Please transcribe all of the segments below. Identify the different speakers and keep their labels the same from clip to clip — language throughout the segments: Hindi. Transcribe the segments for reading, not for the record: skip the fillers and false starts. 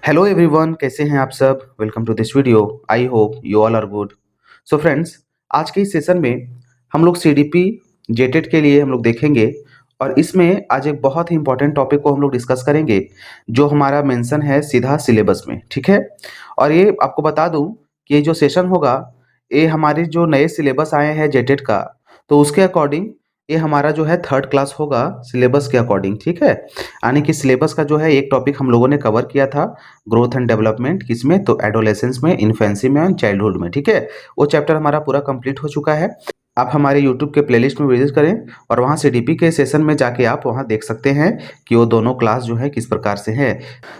Speaker 1: हेलो एवरीवन, कैसे हैं आप सब। Welcome to this video. I hope you all are good. So friends, आज के इस सेशन में हम लोग सीडीपी जेटेट के लिए हम लोग देखेंगे और इसमें आज एक बहुत ही इंपॉर्टेंट टॉपिक को हम लोग डिस्कस करेंगे जो हमारा मेंशन है सीधा सिलेबस में। ठीक है। और ये आपको बता दूं कि ये जो सेशन होगा ये हमारे जो नए सिलेबस आए हैं जेटेट का, तो उसके अकॉर्डिंग ये हमारा जो है थर्ड क्लास होगा सिलेबस के अकॉर्डिंग। ठीक है। यानी कि सिलेबस का जो है एक टॉपिक हम लोगों ने कवर किया था, ग्रोथ एंड डेवलपमेंट, किसमें तो एडोलेसेंस में, इन्फेंसी में और चाइल्डहुड में। ठीक है। वो चैप्टर हमारा पूरा कंप्लीट हो चुका है। आप हमारे यूट्यूब के प्लेलिस्ट में विजिट करें और वहाँ सीडीपी के सेशन में जाके आप वहाँ देख सकते हैं कि वो दोनों क्लास जो है किस प्रकार से है।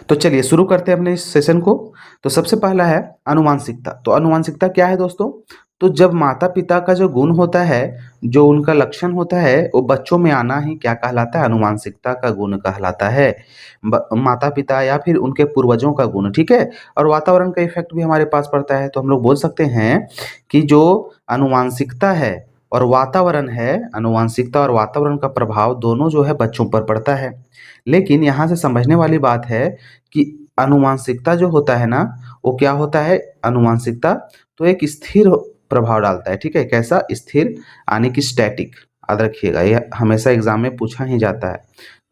Speaker 1: तो चलिए शुरू करते हैं अपने इस सेशन को। तो सबसे पहला है अनुवांशिकता। तो अनुवांशिकता क्या है दोस्तों? तो जब माता पिता का जो गुण होता है, जो उनका लक्षण होता है, वो बच्चों में आना ही क्या कहलाता है? अनुवांशिकता का गुण कहलाता है। माता पिता या फिर उनके पूर्वजों का गुण। ठीक है। और वातावरण का इफेक्ट भी हमारे पास पड़ता है, तो हम लोग बोल सकते हैं कि जो अनुवांशिकता है और वातावरण है, अनुवांशिकता और वातावरण का प्रभाव दोनों जो है बच्चों पर पड़ता है। लेकिन यहाँ से समझने वाली बात है कि अनुवांशिकता जो होता है ना, वो क्या होता है? अनुवांशिकता तो एक स्थिर प्रभाव डालता है। ठीक है। कैसा? स्थिर, यानी कि स्टैटिक। याद रखिएगा, ये हमेशा एग्जाम में पूछा ही जाता है।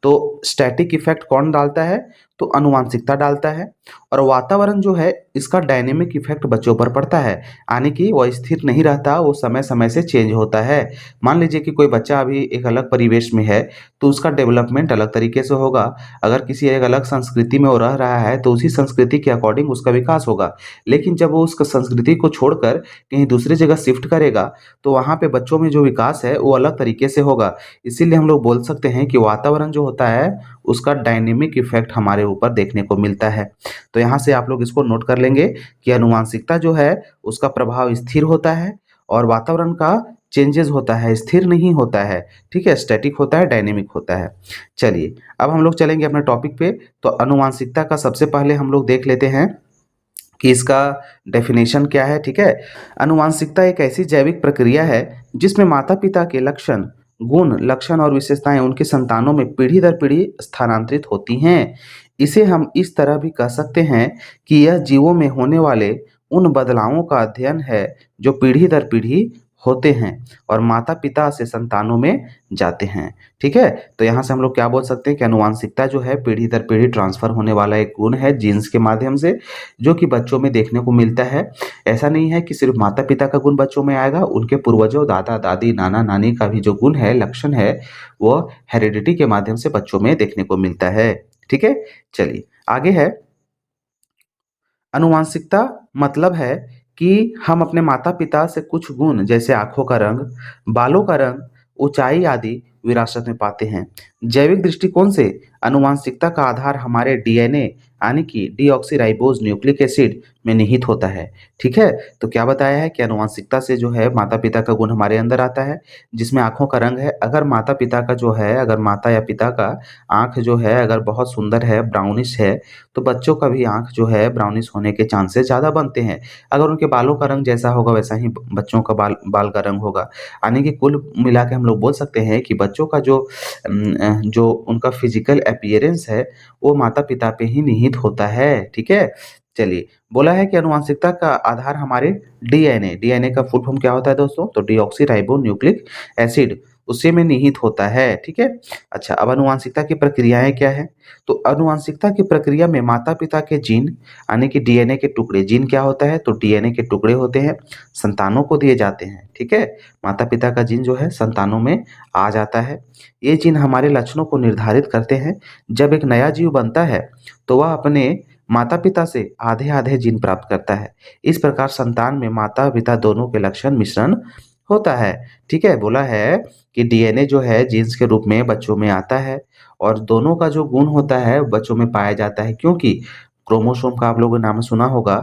Speaker 1: तो स्टैटिक इफेक्ट कौन डालता है? तो अनुवांशिकता डालता है। और वातावरण जो है इसका डायनेमिक इफेक्ट बच्चों पर पड़ता है, यानी कि वह स्थिर नहीं रहता, वो समय समय से चेंज होता है। मान लीजिए कि कोई बच्चा अभी एक अलग परिवेश में है तो उसका डेवलपमेंट अलग तरीके से होगा। अगर किसी एक अलग संस्कृति में वो रह रहा है तो उसी संस्कृति के अकॉर्डिंग उसका विकास होगा। लेकिन जब वो उस संस्कृति को छोड़कर कहीं दूसरी जगह शिफ्ट करेगा तो वहाँ पे बच्चों में जो विकास है वो अलग तरीके से होगा। इसीलिए हम लोग बोल सकते हैं कि वातावरण जो होता है उसका डायनेमिक इफेक्ट हमारे ऊपर देखने को मिलता है। तो यहाँ से आप लोग इसको नोट कर लेंगे कि अनुवांशिकता जो है उसका प्रभाव स्थिर होता है और वातावरण का चेंजेस होता है, स्थिर नहीं होता है। ठीक है। स्टैटिक होता है, डायनेमिक होता है। चलिए अब हम लोग चलेंगे अपने टॉपिक पे। तो अनुवांशिकता का सबसे पहले हम लोग देख लेते हैं कि इसका डेफिनेशन क्या है। ठीक है। अनुवांशिकता एक ऐसी जैविक प्रक्रिया है जिसमें माता पिता के लक्षण, गुण, लक्षण और विशेषताएं उनकी संतानों में पीढ़ी दर पीढ़ी स्थानांतरित होती हैं। इसे हम इस तरह भी कह सकते हैं कि यह जीवों में होने वाले उन बदलावों का अध्ययन है जो पीढ़ी दर पीढ़ी होते हैं और माता पिता से संतानों में जाते हैं। ठीक है। तो यहाँ से हम लोग क्या बोल सकते हैं कि अनुवांशिकता जो है पीढ़ी दर पीढ़ी ट्रांसफर होने वाला एक गुण है जीन्स के माध्यम से, जो कि बच्चों में देखने को मिलता है। ऐसा नहीं है कि सिर्फ माता पिता का गुण बच्चों में आएगा, उनके पूर्वजों, दादा दादी, नाना नानी का भी जो गुण है, लक्षण है, वो हेरिडिटी के माध्यम से बच्चों में देखने को मिलता है। ठीक है। चलिए आगे है। अनुवांशिकता मतलब है कि हम अपने माता पिता से कुछ गुण जैसे आंखों का रंग, बालों का रंग, ऊंचाई आदि विरासत में पाते हैं। जैविक दृष्टिकोण से अनुवांशिकता का आधार हमारे डीएनए, यानी कि डीऑक्सीराइबोज न्यूक्लिक एसिड में निहित होता है। ठीक है। तो क्या बताया है कि अनुवांशिकता से जो है माता पिता का गुण हमारे अंदर आता है, जिसमें आंखों का रंग है। अगर माता पिता का जो है, अगर माता या पिता का आंख जो है अगर बहुत सुंदर है, ब्राउनिश है, तो बच्चों का भी आंख जो है ब्राउनिश होने के चांसेस ज़्यादा बनते हैं। अगर उनके बालों का रंग जैसा होगा वैसा ही बच्चों का बाल बाल का रंग होगा। यानी कि कुल मिला के हम लोग बोल सकते हैं कि बच्चों का जो उनका फिजिकल अपीयरेंस है वो माता पिता पे ही निहित होता है। ठीक है। चलिए, बोला है कि अनुवांशिकता का आधार हमारे डीएनए, डीएनए का फुल फॉर्म क्या होता है दोस्तों? तो डीऑक्सी राइबो न्यूक्लिक एसिड, उसी में निहित होता है। ठीक है। अच्छा, अब अनुवांशिकता की प्रक्रियाएं क्या है? तो अनुवांशिकता की प्रक्रिया में माता पिता के जीन, यानी कि डीएनए के टुकड़े, जीन क्या होता है? तो डीएनए के टुकड़े होते हैं, संतानों को दिए जाते हैं। ठीक है। माता पिता का जीन जो है संतानों में आ जाता है। ये जीन हमारे लक्षणों को निर्धारित करते हैं। जब एक नया जीव बनता है तो वह अपने माता पिता से आधे आधे जीन प्राप्त करता है। इस प्रकार संतान में माता पिता दोनों के लक्षण मिश्रण होता है। ठीक है। बोला है कि डीएनए जो है जीन्स के रूप में बच्चों में आता है और दोनों का जो गुण होता है बच्चों में पाया जाता है, क्योंकि क्रोमोसोम का आप लोगों ने नाम सुना होगा।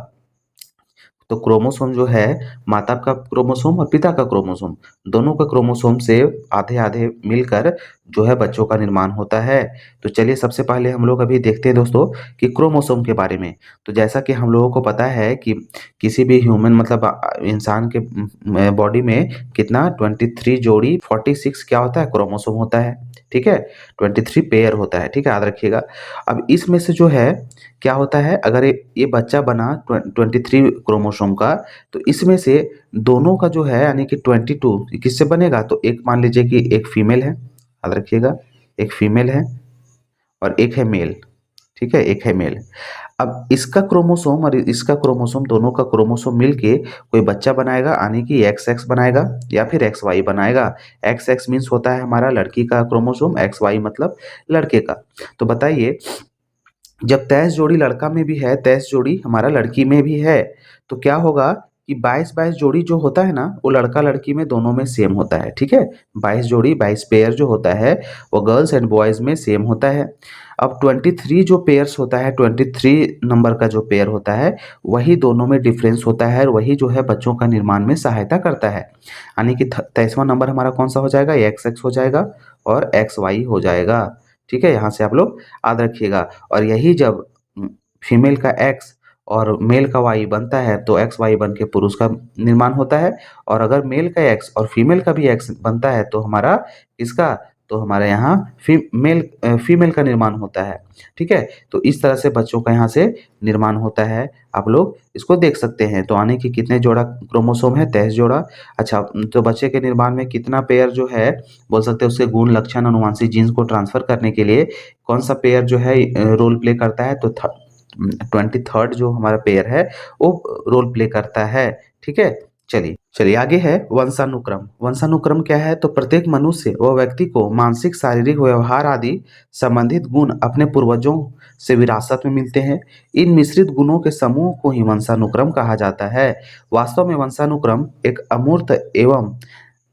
Speaker 1: तो क्रोमोसोम जो है, माता का क्रोमोसोम और पिता का क्रोमोसोम, दोनों का क्रोमोसोम से आधे आधे मिलकर जो है बच्चों का निर्माण होता है। तो चलिए सबसे पहले हम लोग अभी देखते हैं दोस्तों कि क्रोमोसोम के बारे में। तो जैसा कि हम लोगों को पता है कि किसी भी ह्यूमन मतलब इंसान के बॉडी में कितना 23 जोड़ी 46 क्या होता है? क्रोमोसोम होता है। ठीक है, 23 पेयर होता है, ठीक है, याद रखिएगा। अब इसमें से जो है क्या होता है, अगर ये बच्चा बना 23 क्रोमोसोम का, तो इसमें से दोनों का जो है यानी कि 22 किससे बनेगा, तो एक मान लीजिए कि एक फीमेल है, याद रखिएगा, एक फीमेल है और एक है मेल, ठीक है, एक है मेल। अब इसका क्रोमोसोम और इसका क्रोमोसोम, दोनों का क्रोमोसोम मिलके कोई बच्चा बनाएगा, यानी कि एक्स एक्स बनाएगा या फिर एक्स वाई बनाएगा। एक्स एक्स मीन्स होता है हमारा लड़की का क्रोमोसोम, एक्स वाई मतलब लड़के का। तो बताइए, जब 23 जोड़ी लड़का में भी है, 23 जोड़ी हमारा लड़की में भी है, तो क्या होगा कि 22-22 जोड़ी जो होता है ना, वो लड़का लड़की में दोनों में सेम होता है, ठीक है। 22 जोड़ी, 22 पेयर जो होता है वो गर्ल्स एंड बॉयज में सेम होता है। अब 23 जो पेयर्स होता है, 23 नंबर का जो पेयर होता है, वही दोनों में डिफरेंस होता है और वही जो है बच्चों का निर्माण में सहायता करता है। यानी कि 23वां नंबर हमारा कौन सा हो जाएगा, एक्स एक्स हो जाएगा और एक्स वाई हो जाएगा, ठीक है। यहाँ से आप लोग याद रखिएगा। और यही जब फीमेल का एक्स और मेल का वाई बनता है, तो एक्स वाई बन के पुरुष का निर्माण होता है। और अगर मेल का एक्स और फीमेल का भी एक्स बनता है, तो हमारा इसका, तो हमारे यहाँ फीमेल का निर्माण होता है, ठीक है। तो इस तरह से बच्चों का यहाँ से निर्माण होता है, आप लोग इसको देख सकते हैं। तो आने की कितने जोड़ा क्रोमोसोम है, 23 जोड़ा। अच्छा, तो बच्चे के निर्माण में कितना पेयर जो है, बोल सकते हैं उसके गुण लक्षण अनुवांशिक जीन्स को ट्रांसफर करने के लिए कौन सा पेयर जो है रोल प्ले करता है, तो 23rd जो हमारा पेयर है वो रोल प्ले करता है, ठीक है। चलिए चलिए आगे है वंशानुक्रम। वंशानुक्रम क्या है, तो प्रत्येक मनुष्य व व्यक्ति को मानसिक, शारीरिक, व्यवहार आदि संबंधित गुण अपने पूर्वजों से विरासत में मिलते हैं। इन मिश्रित गुणों के समूह को ही वंशानुक्रम कहा जाता है। वास्तव में वंशानुक्रम एक अमूर्त एवं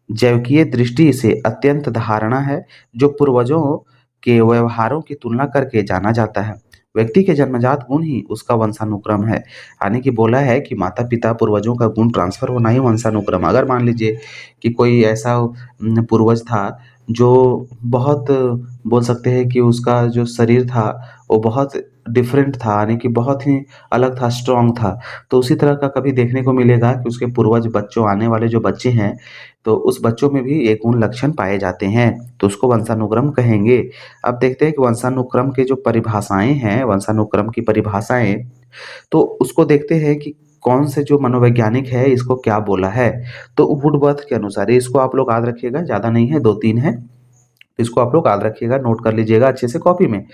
Speaker 1: जैविकीय दृष्टि से अत्यंत धारणा है, जो पूर्वजों के व्यवहारों की तुलना करके जाना जाता है। व्यक्ति के जन्मजात गुण ही उसका वंशानुक्रम है। यानी कि बोला है कि माता पिता पूर्वजों का गुण ट्रांसफर होना ही वंशानुक्रम। अगर मान लीजिए कि कोई ऐसा पूर्वज था जो बहुत, बोल सकते हैं कि उसका जो शरीर था वो बहुत डिफरेंट था, यानी कि बहुत ही अलग था, स्ट्रांग था, तो उसी तरह का कभी देखने को मिलेगा कि उसके पूर्वज बच्चों, आने वाले जो बच्चे हैं, तो उस बच्चों में भी एक गुण लक्षण पाए जाते हैं, तो उसको वंशानुक्रम कहेंगे। अब देखते हैं कि वंशानुक्रम के जो परिभाषाएं हैं, वंशानुक्रम की परिभाषाएं, तो उसको देखते हैं कि कौन से जो मनोवैज्ञानिक है इसको क्या बोला है। तो वुडवर्थ के अनुसार, इसको आप लोग याद रखिएगा, ज़्यादा नहीं है, 2-3 है, तो इसको आप लोग याद रखिएगा, नोट कर लीजिएगा अच्छे से कॉपी में।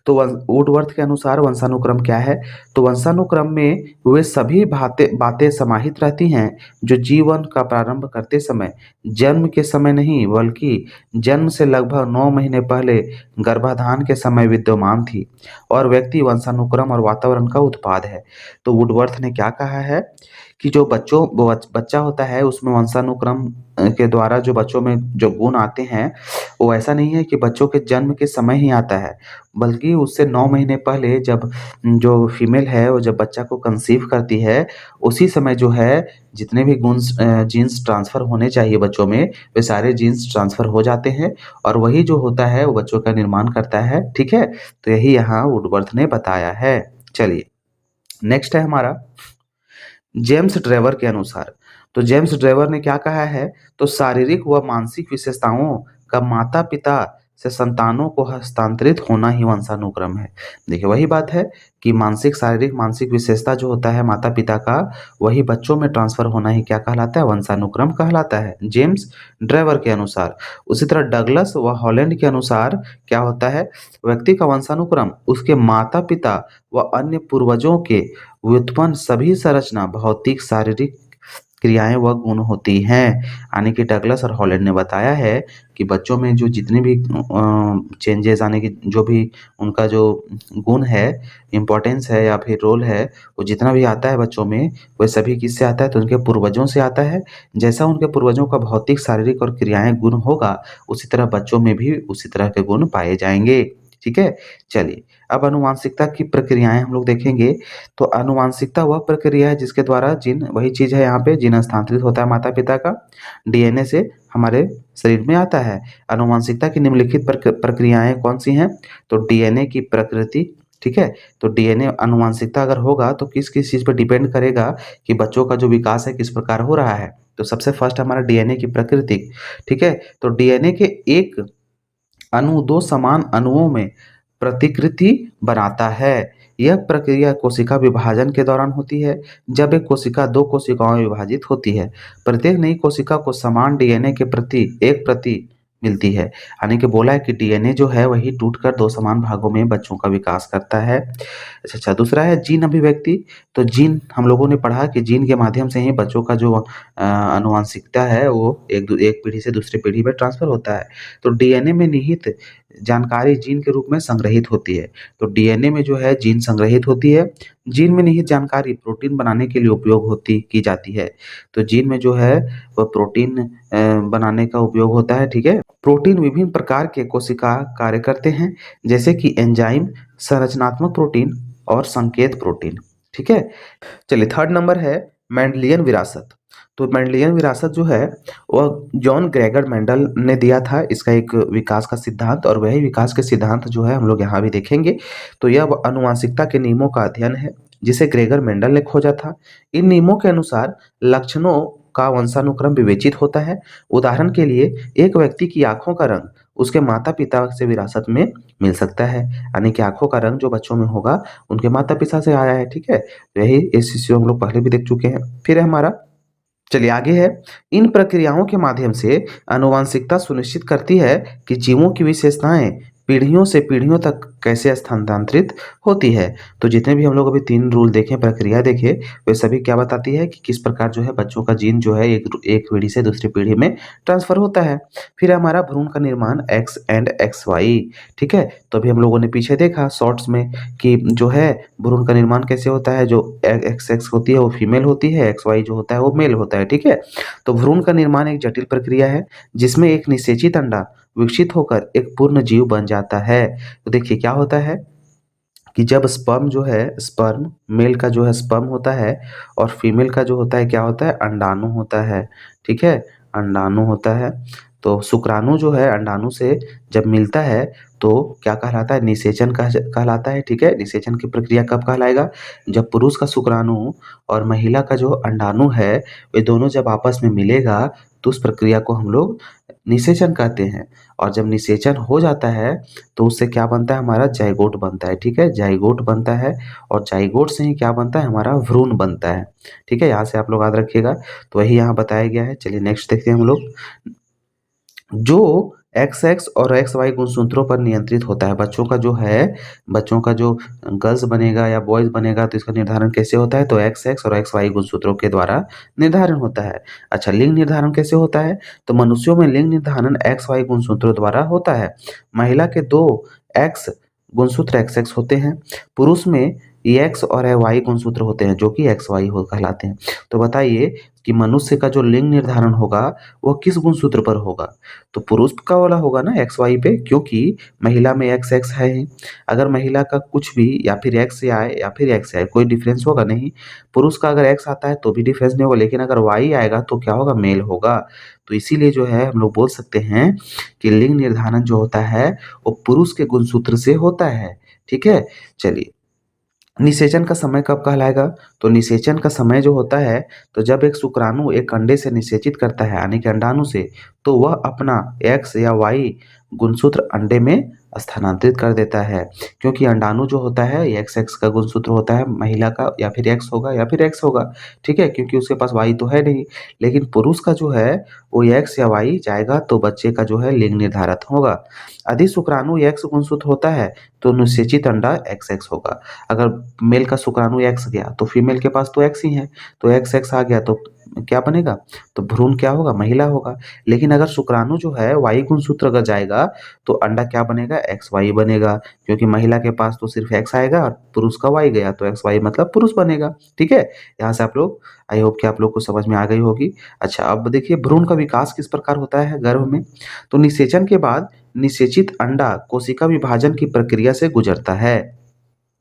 Speaker 1: तो वुडवर्थ के अनुसार वंशानुक्रम क्या है, तो वंशानुक्रम में वे सभी बातें बातें समाहित रहती हैं जो जीवन का प्रारंभ करते समय, जन्म के समय नहीं बल्कि जन्म से लगभग 9 महीने पहले गर्भाधान के समय विद्यमान थी, और व्यक्ति वंशानुक्रम और वातावरण का उत्पाद है। तो वुडवर्थ ने क्या कहा है कि जो बच्चा होता है उसमें वंशानुक्रम के द्वारा जो बच्चों में जो गुण आते हैं, वो ऐसा नहीं है कि बच्चों के जन्म के समय ही आता है, बल्कि उससे 9 महीने पहले जब जो फीमेल है वो जब बच्चा को कंसीव करती है, उसी समय जो है जितने भी जीन्स ट्रांसफ़र होने चाहिए बच्चों में, वे सारे जीन्स ट्रांसफ़र हो जाते हैं और वही जो होता है वो बच्चों का निर्माण करता है, ठीक है? तो यही यहाँ वुडवर्थ ने बताया है। चलिए, नेक्स्ट है हमारा जेम्स ड्रेवर के अनुसार। तो जेम्स ड्रेवर ने क्या कहा है, तो शारीरिक व मानसिक विशेषताओं का माता-पिता से संतानों को हस्तांतरित होना ही वंशानुक्रम है। देखिए वही बात है कि मानसिक, शारीरिक, मानसिक विशेषता जो होता है माता-पिता का, वही बच्चों में ट्रांसफ़र होना ही क्या कहलाता है, वंशानुक्रम कहलाता है, जेम्स ड्रेवर के अनुसार। उसी तरह डगलस व हॉलैंड के अनुसार क्या होता है, व्यक्ति का वंशानुक्रम उसके माता-पिता व अन्य पूर्वजों के व्युत्पन्न सभी संरचना, भौतिक, शारीरिक क्रियाएँ व गुण होती हैं। यानी कि डगलस और हॉलैंड ने बताया है कि बच्चों में जो जितने भी चेंजेज़, यानी कि जो भी उनका जो गुण है, इम्पोर्टेंस है या फिर रोल है, वो जितना भी आता है बच्चों में, वह सभी किससे आता है, तो उनके पूर्वजों से आता है। जैसा उनके पूर्वजों का भौतिक, शारीरिक और क्रियाएँ गुण होगा, उसी तरह बच्चों में भी उसी तरह के गुण पाए जाएँगे। ठीक है? चलिए, अब आनुवांशिकता की प्रक्रियाएँ हम लोग देखेंगे। तो आनुवांशिकता वह प्रक्रिया है जिसके द्वारा जीन, वही चीज़ है यहाँ पे, जीन हस्तांतरित होता है माता-पिता का, डीएनए से हमारे शरीर में आता है। आनुवांशिकता की निम्नलिखित प्रक्रियाएँ कौन-सी हैं? तो डीएनए की प्रकृति, ठीक है? तो डीएनए आनुवांशिकता अगर होगा तो किस-किस चीज़ पे डिपेंड करेगा कि बच्चों का जो विकास है किस प्रकार हो रहा है। तो सबसे फर्स्ट हमारा डीएनए की प्रकृति, ठीक है? तो डीएनए के एक अणु दो समान अणुओं में प्रतिकृति बनाता है। यह प्रक्रिया कोशिका विभाजन के दौरान होती है, जब एक कोशिका दो कोशिकाओं में विभाजित होती है। प्रत्येक नई कोशिका को समान डीएनए के प्रति एक प्रति मिलती है। यानी कि बोला है कि डीएनए जो है वही टूटकर दो समान भागों में बच्चों का विकास करता है। अच्छा, दूसरा है जीन अभिव्यक्ति। तो जीन हम लोगों ने पढ़ा कि जीन के माध्यम से ही बच्चों का जो आनुवंशिकता है वो एक पीढ़ी से दूसरी पीढ़ी में ट्रांसफर होता है। तो डीएनए में निहित जानकारी जीन के रूप में संग्रहित होती है। तो डीएनए में जो है जीन संग्रहित होती है। जीन में निहित जानकारी प्रोटीन बनाने के लिए उपयोग होती की जाती है। तो जीन में जो है वह प्रोटीन बनाने का उपयोग होता है, ठीक है। प्रोटीन विभिन्न प्रकार के कोशिका कार्य करते हैं, जैसे कि एंजाइम, संरचनात्मक प्रोटीन और संकेत प्रोटीन, ठीक है। चलिए, थर्ड नंबर है मेंडलियन विरासत। तो मेंडलियन विरासत जो है वह जॉन ग्रेगर मेंडल ने दिया था, इसका एक विकास का सिद्धांत, और वही विकास के सिद्धांत जो है हम लोग यहाँ भी देखेंगे। तो यह आनुवंशिकता के नियमों का अध्ययन है जिसे ग्रेगर मेंडल ने खोजा था। इन नियमों के अनुसार लक्षणों का वंशानुक्रम विवेचित होता है। उदाहरण के लिए एक व्यक्ति की आंखों का रंग उसके माता पिता से विरासत में मिल सकता है, यानी कि आंखों का रंग जो बच्चों में होगा उनके माता पिता से आया है, ठीक है। यही इस चीज हम लोग पहले भी देख चुके हैं। फिर है हमारा, चलिए आगे है, इन प्रक्रियाओं के माध्यम से आनुवंशिकता सुनिश्चित करती है कि जीवों की विशेषताएं पीढ़ियों से पीढ़ियों तक कैसे स्थानांतरित होती है। तो जितने भी हम लोग अभी 3 रूल देखे, प्रक्रिया देखे, वे सभी क्या बताती है कि किस प्रकार जो है बच्चों का जीन जो है एक पीढ़ी से दूसरी पीढ़ी में ट्रांसफर होता है। फिर है हमारा भ्रूण का निर्माण एक्स एंड एक्स वाई, ठीक है। तो अभी हम लोगों ने पीछे देखा शॉर्ट्स में कि जो है भ्रूण का निर्माण कैसे होता है, जो एक्स एक्स होती है वो फीमेल होती है, एक्स वाई जो होता है वो मेल होता है, ठीक है। तो भ्रूण का निर्माण एक जटिल प्रक्रिया है जिसमें एक निषेचित अंडा विकसित होकर एक पूर्ण जीव बन जाता है। तो देखिए क्या होता है कि जब स्पर्म जो है, स्पर्म मेल का जो है स्पर्म होता है और फीमेल का जो होता है क्या होता है, अंडाणु होता है, ठीक है, अंडाणु होता है। तो शुक्राणु जो है अंडाणु से जब मिलता है तो क्या कहलाता है, निषेचन कहलाता है, ठीक है। निषेचन की प्रक्रिया कब कहलाएगा, जब पुरुष का शुक्राणु और महिला का जो अंडाणु है वे दोनों जब आपस में मिलेगा तो उस प्रक्रिया को हम लोग निषेचन कहते हैं। और जब निषेचन हो जाता है तो उससे क्या बनता है, हमारा जाइगोट बनता है, ठीक है, जाइगोट बनता है। और जाइगोट से ही क्या बनता है, हमारा भ्रूण बनता है, ठीक है। यहाँ से आप लोग याद रखिएगा। तो वही यहाँ बताया गया है। चलिए नेक्स्ट देखते हैं हम लोग, जो एक्स एक्स और एक्स वाई गुणसूत्रों पर नियंत्रित होता है। बच्चों का जो है, बच्चों का जो गर्ल्स बनेगा या बॉयज बनेगा तो इसका निर्धारण कैसे होता है, तो एक्स एक्स और एक्स वाई गुणसूत्रों के द्वारा निर्धारण होता है। अच्छा, लिंग निर्धारण कैसे होता है, तो मनुष्यों में लिंग निर्धारण एक्स वाई गुणसूत्रों द्वारा होता है। महिला के दो एक्स गुणसूत्र एक्स एक्स होते हैं, पुरुष में एक्स और वाई गुणसूत्र होते हैं जो कि एक्स वाई हो कहलाते हैं। तो बताइए कि मनुष्य का जो लिंग निर्धारण होगा वह किस गुणसूत्र पर होगा, तो पुरुष का वाला होगा ना एक्स वाई पे, क्योंकि महिला में एक्स एक्स है ही। अगर महिला का कुछ भी या फिर एक्स आए या फिर एक्स आए कोई डिफरेंस होगा नहीं। पुरुष का अगर एक्स आता है तो भी डिफरेंस नहीं होगा, लेकिन अगर वाई आएगा तो क्या होगा, मेल होगा। तो इसीलिए जो है हम लोग बोल सकते हैं कि लिंग निर्धारण जो होता है वो पुरुष के गुणसूत्र से होता है, ठीक है। चलिए, निषेचन का समय कब कहलाएगा, तो निषेचन का समय जो होता है, तो जब एक शुक्राणु एक अंडे से निषेचित करता है यानी कि अंडाणु से, तो वह अपना एक्स या वाई गुणसूत्र अंडे में स्थानांतरित कर देता है। क्योंकि अंडाणु जो होता है ये एक्स एक्स का गुणसूत्र होता है, महिला का या फिर एक्स होगा या फिर एक्स होगा, ठीक है, क्योंकि उसके पास वाई तो है नहीं। लेकिन पुरुष का जो है वो एक्स या वाई जाएगा तो बच्चे का जो है लिंग निर्धारित होगा। यदि शुक्राणु एक्स गुणसूत्र होता है तो निषेचित अंडा एक्स एक्स होगा। अगर मेल का शुक्राणु एक्स गया तो फीमेल के पास तो एक्स ही है, तो एक्स एक्स आ गया तो क्या बनेगा, तो भ्रूण क्या होगा, महिला होगा। लेकिन अगर शुक्राणु जो है वाई गुणसूत्र अगर जाएगा तो अंडा क्या बनेगा, एक्स वाई बनेगा, क्योंकि महिला के पास तो सिर्फ एक्स आएगा और पुरुष का वाई गया तो एक्स वाई मतलब पुरुष बनेगा, ठीक है। यहाँ से आप लोग, आई होप कि आप लोग को समझ में आ गई होगी। अच्छा, अब देखिए भ्रूण का विकास किस प्रकार होता है गर्भ में, तो निषेचन के बाद निषेचित अंडा कोशिका विभाजन की प्रक्रिया से गुजरता है,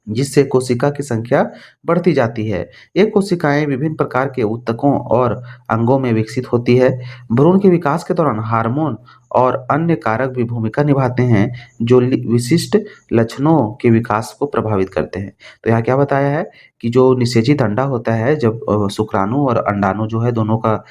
Speaker 1: जिससे कोशिका की संख्या बढ़ती जाती है। ये कोशिकाएं विभिन्न प्रकार के ऊतकों और अंगों में विकसित होती है। भ्रूण के विकास के दौरान हार्मोन और अन्य कारक भी भूमिका निभाते हैं जो विशिष्ट लक्षणों के विकास को प्रभावित करते हैं। तो यहाँ क्या बताया है कि जो निषेचित अंडा होता है, जब शुक्राणु और अंडाणु जो है दोनों का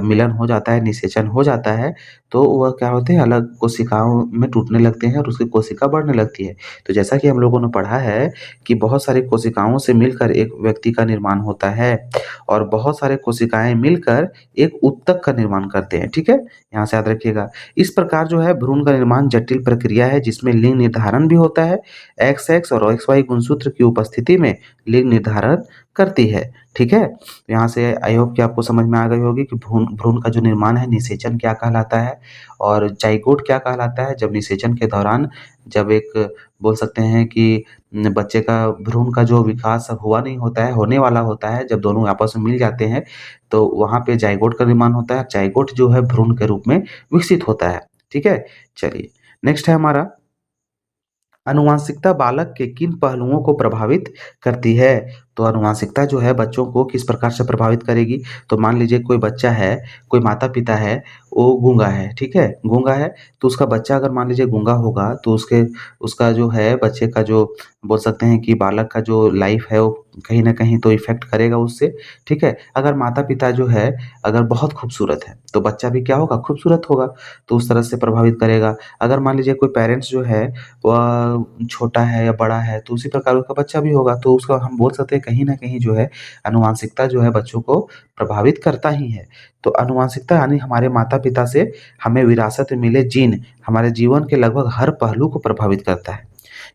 Speaker 1: मिलन हो जाता है, निषेचन हो जाता है, तो वह क्या होते हैं, अलग कोशिकाओं में टूटने लगते हैं और उसकी कोशिका बढ़ने लगती है। तो जैसा कि हम लोगों ने पढ़ा है कि बहुत सारी कोशिकाओं से मिलकर एक व्यक्ति का निर्माण होता है और बहुत सारे कोशिकाएं मिलकर एक ऊतक का निर्माण करते हैं। ठीक है, यहाँ से याद रखिएगा। इस प्रकार जो है भ्रूण का निर्माण जटिल प्रक्रिया है जिसमें लिंग निर्धारण भी होता है। एक्स एक्स और एक्स वाई गुणसूत्र की उपस्थिति में लिंग निर्धारण करती है। ठीक है, तो यहाँ से आई होप कि आपको समझ में आ गई होगी कि भ्रूण भ्रूण का जो निर्माण है, निषेचन क्या कहलाता है और जाइगोट क्या कहलाता है। जब निषेचन के दौरान जब एक बोल सकते हैं कि बच्चे का भ्रूण का जो विकास हुआ नहीं होता है, होने वाला होता है, जब दोनों आपस में मिल जाते हैं तो वहाँ पे जाइगोट का निर्माण होता है। जाइगोट जो है भ्रूण के रूप में विकसित होता है। ठीक है, चलिए नेक्स्ट है हमारा, आनुवांशिकता बालक के किन पहलुओं को प्रभावित करती है। तो आनुवांशिकता जो है बच्चों को किस प्रकार से प्रभावित करेगी। तो मान लीजिए कोई बच्चा है, कोई माता पिता है, वो गूंगा है। ठीक है, गूंगा है तो उसका बच्चा अगर मान लीजिए गूंगा होगा तो उसका जो है बच्चे का जो बोल सकते हैं कि बालक का जो लाइफ है वो कहीं ना कहीं तो इफेक्ट करेगा उससे। ठीक है, अगर माता पिता जो है अगर बहुत खूबसूरत है तो बच्चा भी क्या होगा, खूबसूरत होगा, तो उस तरह से प्रभावित करेगा। अगर मान लीजिए कोई पेरेंट्स जो है वह छोटा है या बड़ा है तो उसी प्रकार उसका बच्चा भी होगा, तो उसका हम बोल सकते हैं कहीं न कहीं जो है आनुवांशिकता जो है बच्चों को प्रभावित करता ही है। तो आनुवांशिकता यानी हमारे माता-पिता से हमें विरासत में मिले जीन हमारे जीवन के लगभग हर पहलू को प्रभावित करता है।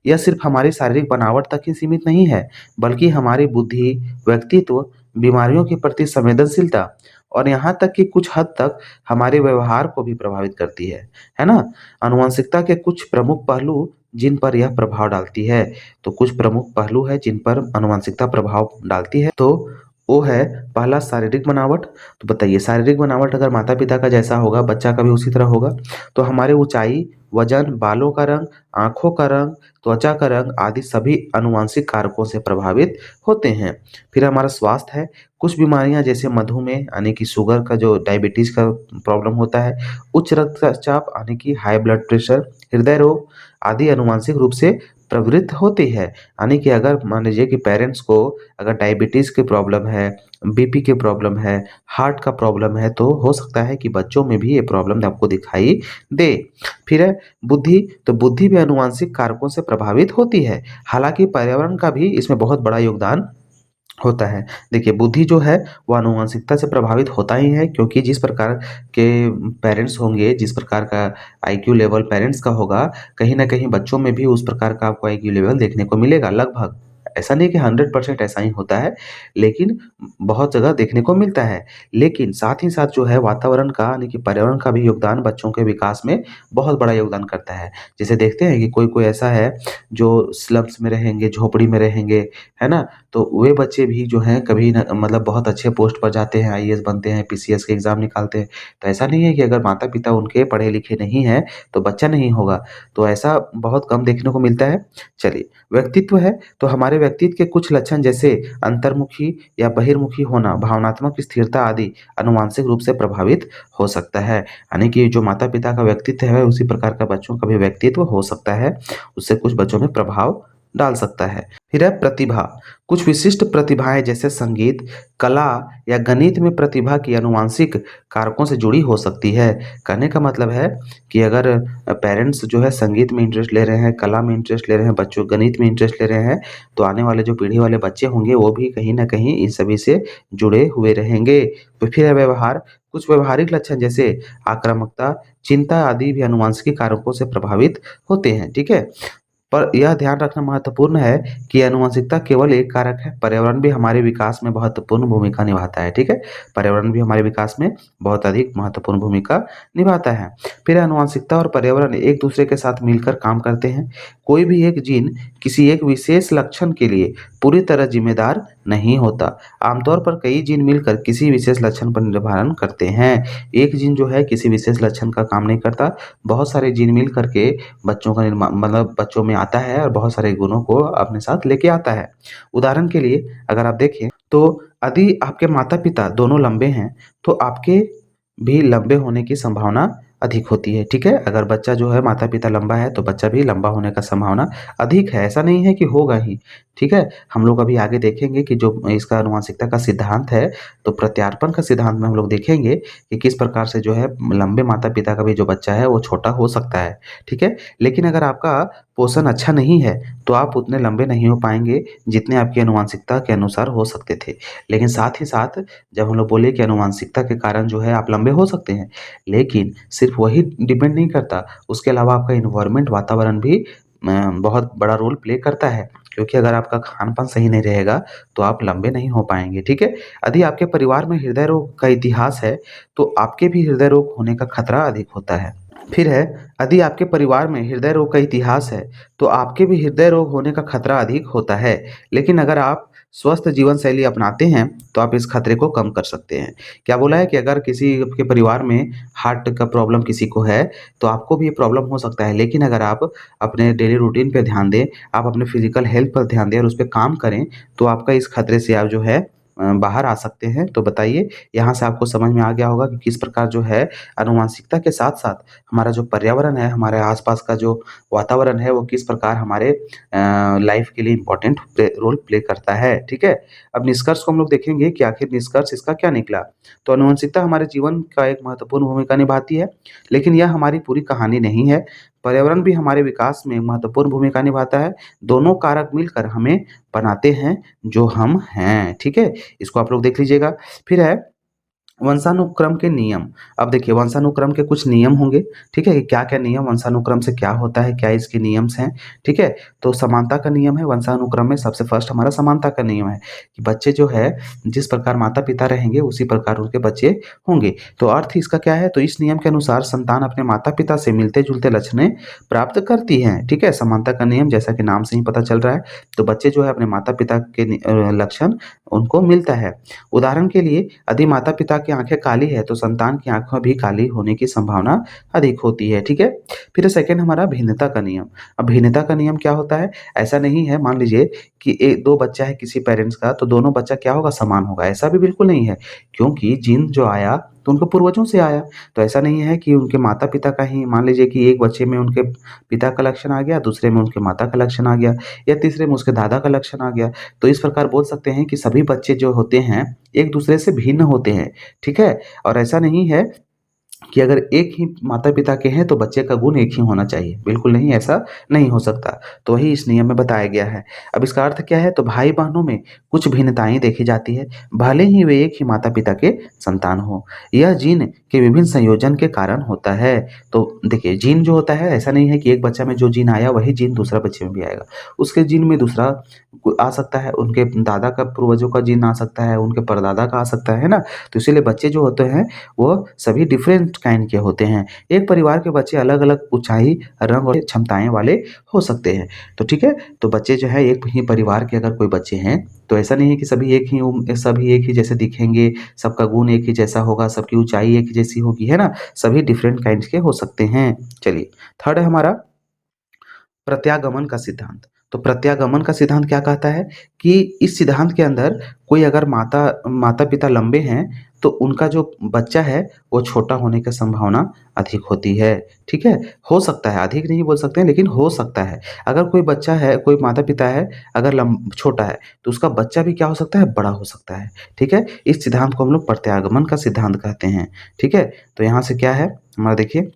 Speaker 1: यह सिर्फ हमारी शारीरिक बनावट तक ही सीमित नहीं है, बल्कि हमारी बुद्धि, व्यक्तित्व, बीमारियों के प्रति संवेदनशीलता और यहाँ तक कि कुछ हद तक हमारे व्यवहार को भी प्रभावित करती है ना? आनुवंशिकता के कुछ प्रमुख पहलू जिन पर यह प्रभाव डालती है, तो कुछ प्रमुख पहलू हैं जिन पर आनुवंशिकता प्रभाव डालती है, तो वो है पहला शारीरिक बनावट। तो बताइए शारीरिक बनावट अगर माता-पिता का जैसा होगा, बच्चा का भी उसी तरह होगा, तो हमारे ऊँचाई, वजन, बालों का रंग, आँखों का रंग, त्वचा का रंग आदि सभी आनुवांशिक कारकों से प्रभावित होते हैं। फिर हमारा स्वास्थ्य है, कुछ बीमारियाँ जैसे मधुमेह यानी कि शुगर का जो डायबिटीज़ का प्रॉब्लम होता है, उच्च रक्तचाप यानी कि हाई ब्लड प्रेशर, हृदय रोग आदि आनुवांशिक रूप से प्रवृत्त होती है। यानी कि अगर मान लीजिए कि पेरेंट्स को अगर डायबिटीज़ की प्रॉब्लम है, बीपी की प्रॉब्लम है, हार्ट का प्रॉब्लम है, तो हो सकता है कि बच्चों में भी ये प्रॉब्लम आपको दिखाई दे। फिर है बुद्धि, तो बुद्धि भी आनुवांशिक कारकों से प्रभावित होती है। हालाँकि पर्यावरण का भी इसमें बहुत बड़ा योगदान होता है। देखिए बुद्धि जो है वो आनुवंशिकता से प्रभावित होता ही है, क्योंकि जिस प्रकार के पेरेंट्स होंगे, जिस प्रकार का आईक्यू लेवल पेरेंट्स का होगा, कहीं न कहीं बच्चों में भी उस प्रकार का आपको आईक्यू लेवल देखने को मिलेगा लगभग। ऐसा नहीं कि 100% ऐसा ही होता है, लेकिन बहुत जगह देखने को मिलता है। लेकिन साथ ही साथ जो है वातावरण का यानी कि पर्यावरण का भी योगदान बच्चों के विकास में बहुत बड़ा योगदान करता है। जैसे देखते हैं कि कोई-कोई ऐसा है जो स्लम्स में रहेंगे, झोपड़ी में रहेंगे, है ना? तो वे बच्चे भी जो हैं कभी न मतलब बहुत अच्छे पोस्ट पर जाते हैं, आईएएस बनते हैं, पीसीएस के एग्ज़ाम निकालते हैं। तो ऐसा नहीं है कि अगर माता-पिता उनके पढ़े-लिखे नहीं हैं, तो बच्चा नहीं होगा। तो ऐसा बहुत कम देखने को मिलता है। चलिए, व्यक्तित्व है, तो हमारे व्यक्तित्व के कुछ लक्षण जैसे अंतर्मुखी या बहिर्मुखी होना, भावनात्मक स्थिरता आदि आनुवांशिक रूप से प्रभावित हो सकता है। यानी कि जो माता-पिता का व्यक्तित्व है, उसी प्रकार का बच्चों का भी व्यक्तित्व हो सकता है। उससे कुछ बच्चों में प्रभाव डाल सकता है। फिर है प्रतिभा। कुछ विशिष्ट प्रतिभाएँ जैसे संगीत, कला या गणित में प्रतिभा की आनुवांशिक कारकों से जुड़ी हो सकती है। कहने का मतलब है कि अगर पेरेंट्स जो है संगीत में इंटरेस्ट ले रहे हैं, कला में इंटरेस्ट ले रहे हैं, बच्चों गणित में इंटरेस्ट ले रहे हैं, तो आने वाले जो पीढ़ी वाले बच्चे होंगे वो भी कहीं न कहीं इन सभी से जुड़े हुए रहेंगे। तो फिर है व्यवहार। कुछ व्यावहारिक लक्षण जैसे आक्रामकता, चिंता आदि भी आनुवांशिक कारकों से प्रभावित होते हैं। ठीक है? पर यह ध्यान रखना महत्वपूर्ण है कि आनुवंशिकता केवल एक कारक है, पर्यावरण भी हमारे विकास में महत्वपूर्ण भूमिका निभाता है, ठीक है? पर्यावरण भी हमारे विकास में बहुत अधिक महत्वपूर्ण भूमिका निभाता है। फिर आनुवंशिकता और पर्यावरण एक दूसरे के साथ मिलकर काम करते हैं। कोई भी एक जीन किसी एक विशेष लक्षण के लिए पूरी तरह जिम्मेदार नहीं होता। आमतौर पर कई जीन मिलकर किसी विशेष लक्षण पर निर्धारण करते हैं। एक जीन जो है किसी विशेष लक्षण का काम नहीं करता, बहुत सारे जीन मिल करके बच्चों का मतलब बच्चों में आता है और बहुत सारे गुणों को अपने साथ लेके आता है। उदाहरण के लिए अगर आप देखें तो यदि आपके माता-पिता दोनों लंबे हैं, तो आपके भी लंबे होने की संभावना अधिक होती है, ठीक है? अगर बच्चा जो है माता-पिता लंबा है, तो बच्चा भी लंबा होने का संभावना अधिक है, ऐसा नहीं है कि होगा ही, ठीक है? हम लोग अभी आगे देखेंगे कि जो इसका आनुवंशिकता का सिद्धांत है, तो प्रत्यार्पण का सिद्धांत में हम लोग देखेंगे कि किस प्रकार से जो है लंबे माता-पिता का भी जो बच्चा है, वो छोटा हो सकता है, ठीक है? लेकिन अगर आपका पोषण अच्छा नहीं है, तो आप उतने लंबे नहीं हो पाएँगे, जितने आपकी आनुवंशिकता के अनुसार हो सकते थे। लेकिन साथ ही साथ जब हम लोग बोले कि आनुवंशिकता के कारण जो है आप लंबे हो सकते हैं, लेकिन सिर्फ़ वही डिपेंड नहीं करता, उसके अलावा आपका एनवायरनमेंट वातावरण भी बहुत बड़ा रोल प्ले करता है। क्योंकि अगर आपका खान-पान सही नहीं रहेगा, तो आप लंबे नहीं हो पाएँगे, ठीक है? यदि आपके परिवार में हृदय रोग का इतिहास है, तो आपके भी हृदय रोग होने का खतरा अधिक होता है। फिर है, यदि आपके परिवार में हृदय रोग का इतिहास है, तो आपके भी हृदय रोग होने का खतरा अधिक होता है। लेकिन अगर आप स्वस्थ जीवन शैली अपनाते हैं, तो आप इस खतरे को कम कर सकते हैं। क्या बोला है कि अगर किसी के परिवार में हार्ट का प्रॉब्लम किसी को है, तो आपको भी ये प्रॉब्लम हो सकता है। लेकिन अगर आप अपने डेली रूटीन पे ध्यान दें, आप अपने फिज़िकल हेल्थ पर ध्यान दें और उस पे काम करें, तो आपका इस खतरे से आप जो है बाहर आ सकते हैं। तो बताइए, यहाँ से आपको समझ में आ गया होगा कि किस प्रकार जो है आनुवंशिकता के साथ-साथ हमारा जो पर्यावरण है, हमारे आस-पास का जो वातावरण है, वो किस प्रकार हमारे लाइफ़ के लिए इम्पोर्टेंट रोल प्ले करता है, ठीक है? अब निष्कर्ष को हम लोग देखेंगे कि आखिर निष्कर्ष इसका क्या निकला। तो आनुवंशिकता हमारे जीवन का एक महत्वपूर्ण भूमिका निभाती है, लेकिन यह हमारी पूरी कहानी नहीं है। पर्यावरण भी हमारे विकास में महत्वपूर्ण भूमिका निभाता है। दोनों कारक मिलकर हमें बनाते हैं जो हम हैं, ठीक है? इसको आप लोग देख लीजिएगा। फिर है वंशानुक्रम के नियम। अब देखिए वंशानुक्रम के कुछ नियम होंगे, ठीक है? कि क्या-क्या नियम वंशानुक्रम से क्या होता है, क्या इसके नियम्स हैं, ठीक है? तो समानता का नियम है वंशानुक्रम में सबसे फर्स्ट हमारा समानता का नियम है, कि बच्चे जो है जिस प्रकार माता-पिता रहेंगे उसी प्रकार उनके बच्चे होंगे। तो अर्थ इसका क्या है? तो इस नियम के अनुसार संतान अपने माता-पिता से मिलते-जुलते लक्षणें प्राप्त करती हैं, ठीक है? समानता का नियम जैसा कि नाम से ही पता चल रहा है, तो बच्चे जो है अपने माता-पिता के लक्षण उनको मिलता है। उदाहरण के लिए यदि माता-पिता की आँखें काली है, तो संतान की आँखें भी काली होने की संभावना अधिक होती है, ठीक है? फिर सेकंड हमारा भिन्नता का नियम। अब भिन्नता का नियम क्या होता है? ऐसा नहीं है मान लीजिए कि 2 बच्चा है किसी पेरेंट्स का, तो दोनों बच्चा क्या होगा? समान होगा, ऐसा भी बिल्कुल नहीं है। क्योंकि जीन जो आया, तो उनके पूर्वजों से आया। तो ऐसा नहीं है कि उनके माता-पिता का ही मान लीजिए कि एक बच्चे में उनके पिता का लक्षण आ गया, दूसरे में उनके माता का लक्षण आ गया या तीसरे में उसके दादा का लक्षण आ गया। तो इस प्रकार बोल सकते हैं कि सभी बच्चे जो होते हैं, एक-दूसरे से भिन्न होते हैं, ठीक है? और ऐसा नहीं है कि अगर एक ही माता-पिता के हैं तो बच्चे का गुण एक ही होना चाहिए, बिल्कुल नहीं, ऐसा नहीं हो सकता। तो वही इस नियम में बताया गया है। अब इसका अर्थ क्या है? तो भाई-बहनों में कुछ भिन्नताएँ देखी जाती है, भले ही वे एक ही माता-पिता के संतान हों। यह जीन के विभिन्न संयोजन के कारण होता है। तो देखिए, जीन जो होता है ऐसा नहीं है कि एक बच्चा में जो जीन आया वही जीन दूसरा बच्चे में भी आएगा। उसके जीन में दूसरा आ सकता है, उनके दादा का पूर्वजों का जीन आ सकता है, उनके परदादा का आ सकता है ना? तो इसीलिए बच्चे जो होते हैं वो सभी डिफरेंट काइंड के होते हैं। एक परिवार के बच्चे अलग-अलग ऊँचाई, रंग और क्षमताएँ वाले हो सकते हैं। तो ठीक है? तो बच्चे जो है एक ही परिवार के अगर कोई बच्चे हैं, तो ऐसा नहीं है कि सभी एक ही जैसे दिखेंगे, सबका गुण एक ही जैसा होगा, सबकी ऊँचाई एक ही जैसी होगी, है ना? सभी डिफरेंट काइंड्स के हो सकते हैं। चलिए, थर्ड है हमारा प्रत्यागमन का सिद्धांत। तो प्रत्यागमन का सिद्धांत क्या कहता है कि इस सिद्धांत के अंदर कोई अगर माता-पिता लंबे हैं, तो उनका जो बच्चा है, वो छोटा होने की संभावना अधिक होती है, ठीक है? हो सकता है, अधिक नहीं बोल सकते हैं लेकिन हो सकता है। अगर कोई बच्चा है, कोई माता-पिता है, अगर छोटा है, तो उसका बच्चा भी क्या हो सकता है? बड़ा हो सकता है, ठीक है? इस सिद्धांत को हम लोग प्रत्यागमन का सिद्धांत कहते हैं, ठीक है? तो यहाँ से क्या है, हमारा देखिए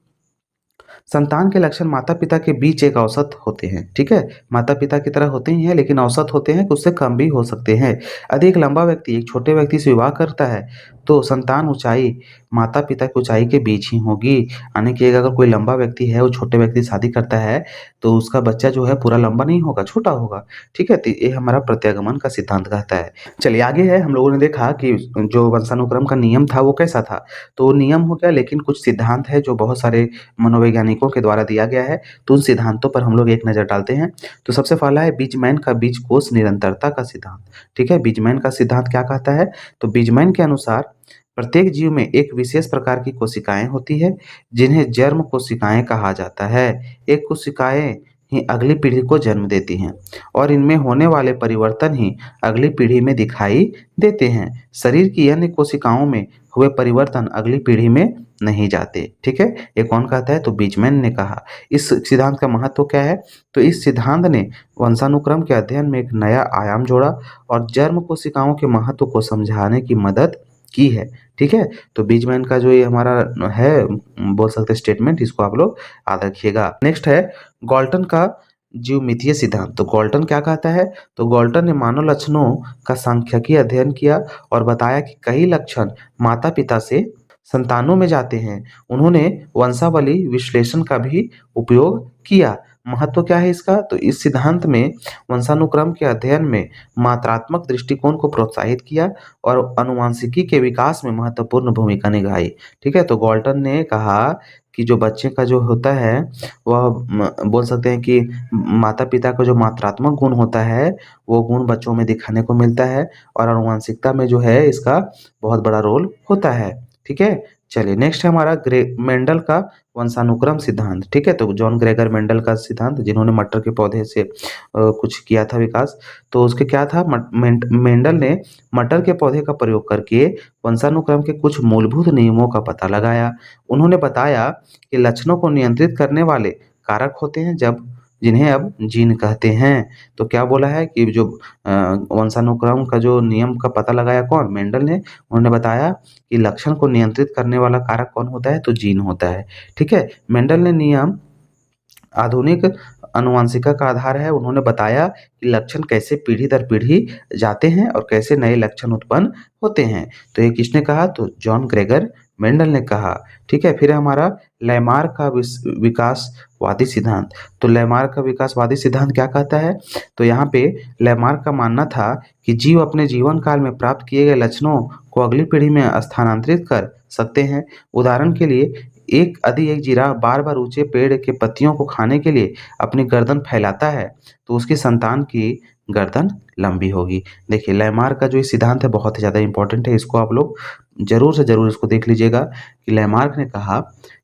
Speaker 1: संतान के लक्षण माता-पिता के बीच एक औसत होते हैं, ठीक है? माता-पिता की तरह होते ही हैं लेकिन औसत होते हैं, उससे कम भी हो सकते हैं। यदि एक लंबा व्यक्ति एक छोटे व्यक्ति से विवाह करता है, तो संतान ऊँचाई माता-पिता की ऊँचाई के बीच ही होगी। यानी कि अगर कोई लंबा व्यक्ति है, वो छोटे व्यक्ति से शादी करता है, तो उसका बच्चा जो है पूरा लंबा नहीं होगा, छोटा होगा, ठीक है? तो ये हमारा प्रत्यागमन का सिद्धांत कहता है। चलिए आगे है, हम लोगों ने देखा कि जो वंशानुक्रम का नियम था, वो कैसा था? तो वो नियम हो गया लेकिन कुछ सिद्धांत है जो बहुत सारे मनोवैज्ञानिकों के द्वारा दिया गया है, तो उन सिद्धांतों पर हम लोग एक नज़र डालते हैं। तो सबसे पहला है बीजमैन का बीजकोष निरंतरता का सिद्धांत, ठीक है? बीजमैन का सिद्धांत क्या कहता है? तो बीजमैन के अनुसार प्रत्येक जीव में एक विशेष प्रकार की कोशिकाएँ होती हैं, जिन्हें जर्म कोशिकाएँ कहा जाता है। एक कोशिकाएँ ही अगली पीढ़ी को जन्म देती हैं और इनमें होने वाले परिवर्तन ही अगली पीढ़ी में दिखाई देते हैं। शरीर की अन्य कोशिकाओं में हुए परिवर्तन अगली पीढ़ी में नहीं जाते। ठीक है, ये कौन कहता है? तो बीजमैन ने कहा। इस सिद्धांत का महत्व क्या है? तो इस सिद्धांत ने वंशानुक्रम के अध्ययन में एक नया आयाम जोड़ा और जर्म कोशिकाओं के महत्व को समझाने की मदद की है। ठीक है, तो बीजमैन का जो ये हमारा है बोल सकते हैं स्टेटमेंट, इसको आप लोग याद रखिएगा। नेक्स्ट है गॉल्टन का जीवमितीय सिद्धांत। तो गॉल्टन क्या कहता है? तो गॉल्टन ने मानव लक्षणों का सांख्यिकीय अध्ययन किया और बताया कि कई लक्षण माता पिता से संतानों में जाते हैं। उन्होंने वंशावली विश्लेषण का भी उपयोग किया। महत्व क्या है इसका? तो इस सिद्धांत में वंशानुक्रम के अध्ययन में मात्रात्मक दृष्टिकोण को प्रोत्साहित किया और आनुवंशिकी के विकास में महत्वपूर्ण भूमिका निभाई। ठीक है, तो गॉल्टन ने कहा कि जो बच्चे का जो होता है वह बोल सकते हैं कि माता पिता का जो मात्रात्मक गुण होता है वो गुण बच्चों में दिखाने को मिलता है और आनुवंशिकता में जो है इसका बहुत बड़ा रोल होता है। ठीक है, चलिए नेक्स्ट है हमारा मेंडल का वंशानुक्रम सिद्धांत। ठीक है, तो जॉन ग्रेगर मेंडल का सिद्धांत, जिन्होंने मटर के पौधे से कुछ किया था विकास। तो उसके क्या था? मेंडल ने मटर के पौधे का प्रयोग करके वंशानुक्रम के कुछ मूलभूत नियमों का पता लगाया। उन्होंने बताया कि लक्षणों को नियंत्रित करने वाले कारक होते हैं जब जिन्हें अब जीन कहते हैं। तो क्या बोला है कि जो वंशानुक्रम का जो नियम का पता लगाया कौन? मेंडल ने। उन्होंने बताया कि लक्षण को नियंत्रित करने वाला कारक कौन होता है? तो जीन होता है। ठीक है, मेंडल ने नियम आधुनिक आनुवंशिकी का आधार है। उन्होंने बताया कि लक्षण कैसे पीढ़ी दर पीढ़ी जाते हैं और कैसे नए लक्षण उत्पन्न होते हैं। तो ये किसने कहा? तो जॉन ग्रेगर मेंडल ने कहा। ठीक है, फिर हमारा लैमार्क का विकासवादी सिद्धांत। तो लैमार्क का विकासवादी सिद्धांत क्या कहता है? तो यहाँ पे लैमार्क का मानना था कि जीव अपने जीवन काल में प्राप्त किए गए लक्षणों को अगली पीढ़ी में स्थानांतरित कर सकते हैं। उदाहरण के लिए एक जिराफ बार बार ऊंचे पेड़ के पत्तियों को खाने के लिए अपनी गर्दन फैलाता है तो उसकी संतान की गर्दन लंबी होगी। देखिए लैमार्क का जो ये सिद्धांत है बहुत ही ज़्यादा इंपॉर्टेंट है, इसको आप लोग जरूर से जरूर इसको देख लीजिएगा कि लैमार्क ने कहा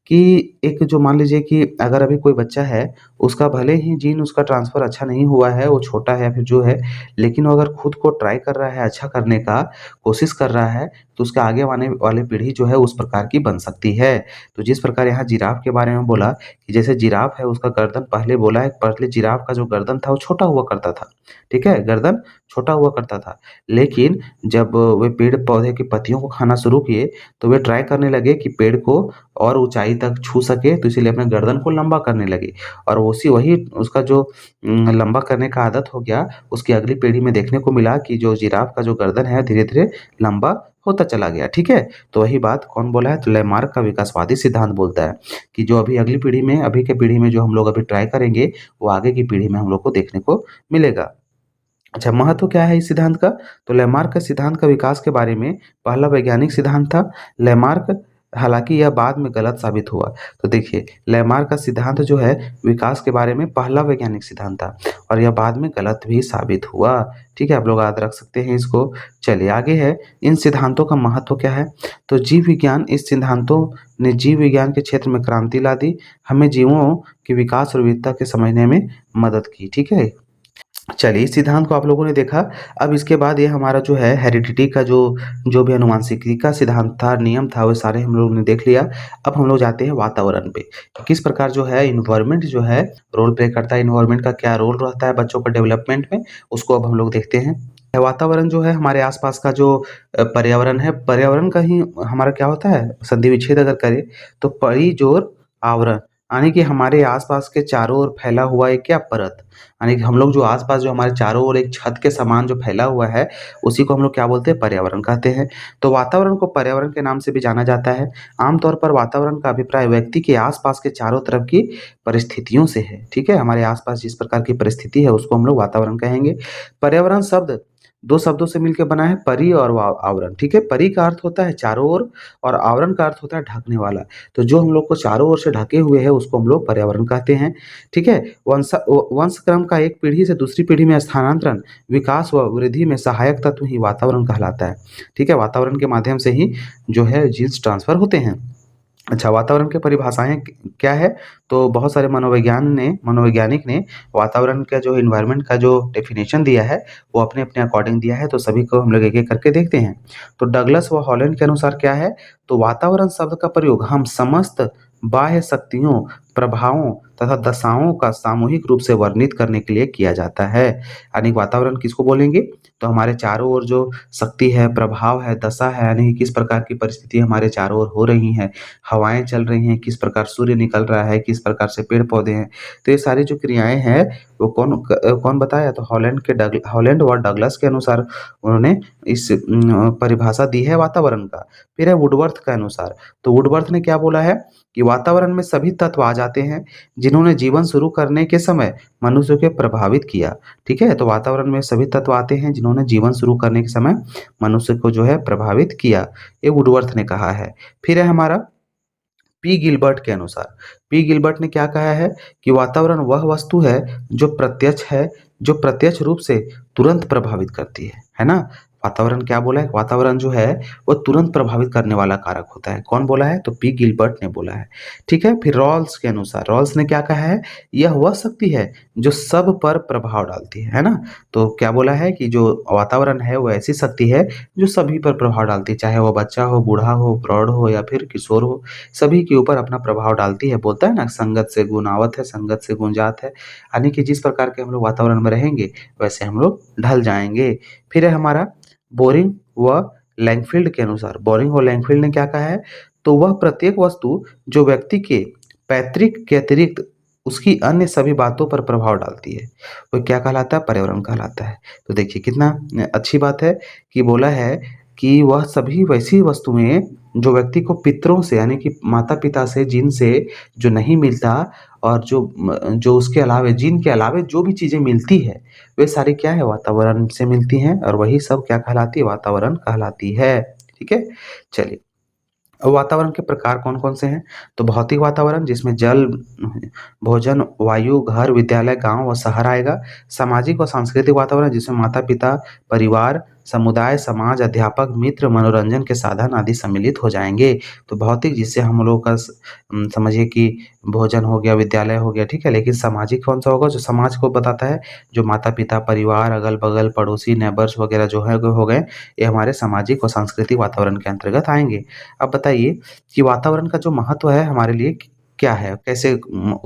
Speaker 1: कि एक जो मान लीजिए कि अगर अभी कोई बच्चा है उसका भले ही जीन उसका ट्रांसफ़र अच्छा नहीं हुआ है, वो छोटा है या फिर जो है, लेकिन वो अगर खुद को ट्राई कर रहा है अच्छा करने का कोशिश कर रहा है तो उसका आगे आने वाली पीढ़ी जो है उस प्रकार की बन सकती है। तो जिस प्रकार यहाँ जिराफ के बारे में बोला कि जैसे जिराफ है उसका गर्दन पहले बोला है पहले जिराफ का जो गर्दन था वो छोटा हुआ करता था। ठीक है, गर्दन छोटा हुआ करता था, लेकिन जब वे पेड़ पौधे की पत्तियों को खाना शुरू किए तो वे ट्राई करने लगे कि पेड़ को और ऊंचाई तक छू सके, तो इसीलिए अपने गर्दन को लंबा करने लगे और उसी वही उसका जो लंबा करने का आदत हो गया, उसकी अगली पीढ़ी में देखने को मिला कि जो जिराफ का जो गर्दन है धीरे धीरे लंबा होता चला गया। ठीक है, तो वही बात कौन बोला है? तो लैमार्क का विकासवादी सिद्धांत बोलता है कि जो अभी अगली पीढ़ी में अभी के पीढ़ी में जो हम लोग अभी ट्राई करेंगे वो आगे की पीढ़ी में हम लोग को देखने को मिलेगा। अच्छा, महत्व क्या है इस सिद्धांत का? तो लैमार्क का सिद्धांत का विकास के बारे में पहला वैज्ञानिक सिद्धांत था। लैमार्क हालांकि यह बाद में गलत साबित हुआ। तो देखिए लैमार्क का सिद्धांत जो है विकास के बारे में पहला वैज्ञानिक सिद्धांत था और यह बाद में गलत भी साबित हुआ। ठीक है, आप लोग याद रख सकते हैं इसको। चलिए आगे है, इन सिद्धांतों का महत्व क्या है? तो जीव विज्ञान, इस सिद्धांतों ने जीव विज्ञान के क्षेत्र में क्रांति ला दी, हमें जीवों के विकास और विविधता के समझने में मदद की। ठीक है, चलिए इस सिद्धांत को आप लोगों ने देखा। अब इसके बाद ये हमारा जो है हेरिडिटी का जो जो भी आनुवंशिकी का सिद्धांत था, नियम था, वो सारे हम लोगों ने देख लिया। अब हम लोग जाते हैं वातावरण पे, किस प्रकार जो है इन्वायरमेंट जो है रोल प्ले करता है, इन्वायरमेंट का क्या रोल रहता है बच्चों का डेवलपमेंट में, उसको अब हम लोग देखते हैं। वातावरण जो है हमारे आसपास का जो पर्यावरण है, पर्यावरण का ही हमारा क्या होता है संधि विच्छेद अगर करें तो परिजोर आवरण, यानी कि हमारे आसपास के चारों ओर फैला हुआ एक क्या परत, यानी कि हम लोग जो आसपास जो हमारे चारों ओर एक छत के समान जो फैला हुआ है उसी को हम लोग क्या बोलते हैं? पर्यावरण कहते हैं। तो वातावरण को पर्यावरण के नाम से भी जाना जाता है। आमतौर पर वातावरण का अभिप्राय व्यक्ति के आसपास के चारों तरफ की परिस्थितियों से है। ठीक है, हमारे आसपास जिस प्रकार की परिस्थिति है उसको हम लोग वातावरण कहेंगे। पर्यावरण शब्द दो शब्दों से मिलकर बना है, परि और आवरण। ठीक है, परि का अर्थ होता है चारों ओर और आवरण का अर्थ होता है ढकने वाला। तो जो हम लोग को चारों ओर से ढके हुए है उसको हम लोग पर्यावरण कहते हैं। ठीक है, वंश क्रम का एक पीढ़ी से दूसरी पीढ़ी में स्थानांतरण, विकास व वृद्धि में सहायक तत्व ही वातावरण कहलाता है। ठीक है, वातावरण के माध्यम से ही जो है जीन्स ट्रांसफर होते हैं। अच्छा, वातावरण की परिभाषाएँ क्या है? तो बहुत सारे मनोवैज्ञानिक ने वातावरण का जो एनवायरनमेंट का जो डेफिनेशन दिया है, वो अपने-अपने अकॉर्डिंग दिया है, तो सभी को हम लोग एक-एक करके देखते हैं। तो डगलस व हॉलैंड के अनुसार क्या है? तो वातावरण शब्द का प्रयोग हम समस्त बाह्य शक्तियों, प्रभावों तथा दशाओं का सामूहिक रूप से वर्णित करने के लिए किया जाता है। यानी वातावरण किसको बोलेंगे? तो हमारे चारों ओर जो शक्ति है, प्रभाव है, दशा है, यानी किस प्रकार की परिस्थिति हमारे चारों ओर हो रही हैं, हवाएँ चल रही हैं, किस प्रकार सूर्य निकल रहा है, किस प्रकार से पेड़-पौधे हैं। तो ये सारी जो क्रियाएँ हैं, वो कौन बताया? तो हॉलैंड व डगलस के अनुसार उन्होंने इस परिभाषा दी है वातावरण का। फिर है वुडवर्थ के अनुसार, तो वुडवर्थ ने क्या बोला है कि वातावरण में सभी तत्व आ जाते हैं, जिन्होंने जीवन शुरू करने के समय मनुष्य को प्रभावित किया। ठीक है? तो वातावरण में सभी तत्व आते हैं, जिन्होंने जीवन शुरू करने के समय मनुष्य को जो है प्रभावित किया। ये वुडवर्थ ने कहा है। फिर है हमारा पी गिल्बर्ट के अनुसार, पी गिल्बर्ट ने क्या कहा है कि वातावरण वह वस्तु है जो प्रत्यक्ष रूप से तुरंत प्रभावित करती है ना? वातावरण क्या बोला है? वातावरण जो है वो तुरंत प्रभावित करने वाला कारक होता है। कौन बोला है? तो पी गिल्बर्ट ने बोला है। ठीक है? फिर रॉल्स के अनुसार, रॉल्स ने क्या कहा है? यह वह शक्ति है जो सब पर प्रभाव डालती है ना? तो क्या बोला है कि जो वातावरण है वो ऐसी शक्ति है जो सभी पर प्रभाव डालती है, चाहे वो बच्चा हो, बूढ़ा हो, प्रौढ़ हो या फिर किशोर हो। सभी के ऊपर अपना प्रभाव डालती है। बोलता है ना, संगत से गुण आवत है, संगत से गुण जात है। यानी कि जिस प्रकार के हम लोग वातावरण में रहेंगे, वैसे हम लोग ढल जाएँगे। फिर है हमारा बोरिंग व लैंगफील्ड के अनुसार, बोरिंग और लैंगफील्ड ने क्या कहा है? तो वह प्रत्येक वस्तु जो व्यक्ति के पैतृक के अतिरिक्त उसकी अन्य सभी बातों पर प्रभाव डालती है, वो क्या कहलाता है? पर्यावरण कहलाता है। तो देखिए कितना अच्छी बात है कि बोला है कि वह सभी वैसी वस्तुएँ जो व्यक्ति को पितरों से, यानी कि माता-पिता से, जिनसे जो नहीं मिलता, और जो उसके अलावे, जिन के अलावे जो भी चीज़ें मिलती है, वे सारी क्या है? वातावरण से मिलती हैं, और वही सब क्या कहलाती है? वातावरण कहलाती है। ठीक है? चलिए, अब वातावरण के प्रकार कौन-कौन से हैं? तो भौतिक वातावरण, जिसमें जल, भोजन, वायु, घर, विद्यालय, गाँव और शहर आएगा। सामाजिक और सांस्कृतिक वातावरण, जिसमें माता-पिता, परिवार, समुदाय, समाज, अध्यापक, मित्र, मनोरंजन के साधन आदि सम्मिलित हो जाएँगे। तो भौतिक, जिससे हम लोगों का समझिए कि भोजन हो गया, विद्यालय हो गया, ठीक है? लेकिन सामाजिक कौन-सा होगा? जो समाज को बताता है, जो माता-पिता, परिवार, अगल-बगल, पड़ोसी, नेबर्स वगैरह जो है, वो हो गए, ये हमारे सामाजिक और सांस्कृतिक वातावरण के अंतर्गत आएँगे। अब बताइए कि वातावरण का जो महत्व है हमारे लिए क्या है? कैसे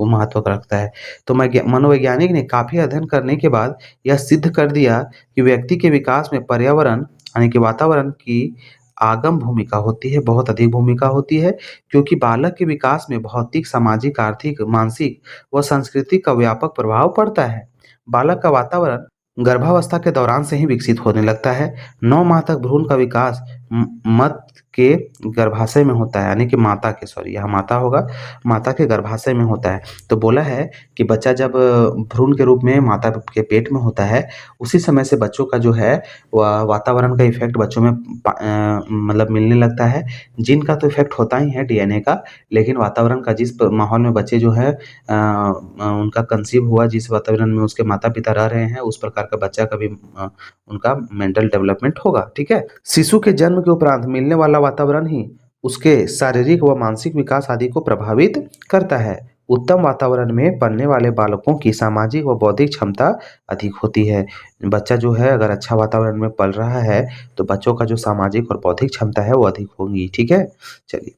Speaker 1: महत्व रखता है? तो मनोवैज्ञानिक ने काफ़ी अध्ययन करने के बाद यह सिद्ध कर दिया कि व्यक्ति के विकास में पर्यावरण, यानी कि वातावरण की आगम भूमिका होती है, बहुत अधिक भूमिका होती है, क्योंकि बालक के विकास में भौतिक, सामाजिक, आर्थिक, मानसिक व सांस्कृतिक का व्यापक प्रभाव पड़ता है। बालक का वातावरण गर्भावस्था के दौरान से ही विकसित होने लगता है। 9 माह तक भ्रूण का विकास मत के गर्भाशय में होता है, यानी कि माता के, सॉरी यहाँ माता होगा, माता के गर्भाशय में होता है। तो बोला है कि बच्चा जब भ्रूण के रूप में माता के पेट में होता है, उसी समय से बच्चों का जो है वह वातावरण का इफ़ेक्ट बच्चों में मतलब मिलने लगता है। जीन का तो इफ़ेक्ट होता ही है, डीएनए का, लेकिन वातावरण का, जिस माहौल में बच्चे जो है उनका कंसीव हुआ, जिस वातावरण में उसके माता-पिता रह रहे हैं, उस प्रकार का बच्चा का भी उनका मेंटल डेवलपमेंट होगा, ठीक है? शिशु के जन्म के उपरांत मिलने वाला वातावरण ही उसके शारीरिक व मानसिक विकास आदि को प्रभावित करता है। उत्तम वातावरण में पलने वाले बालकों की सामाजिक व बौद्धिक क्षमता अधिक होती है। बच्चा जो है अगर अच्छा वातावरण में पल रहा है, तो बच्चों का जो सामाजिक और बौद्धिक क्षमता है वो अधिक होगी, ठीक है? चलिए,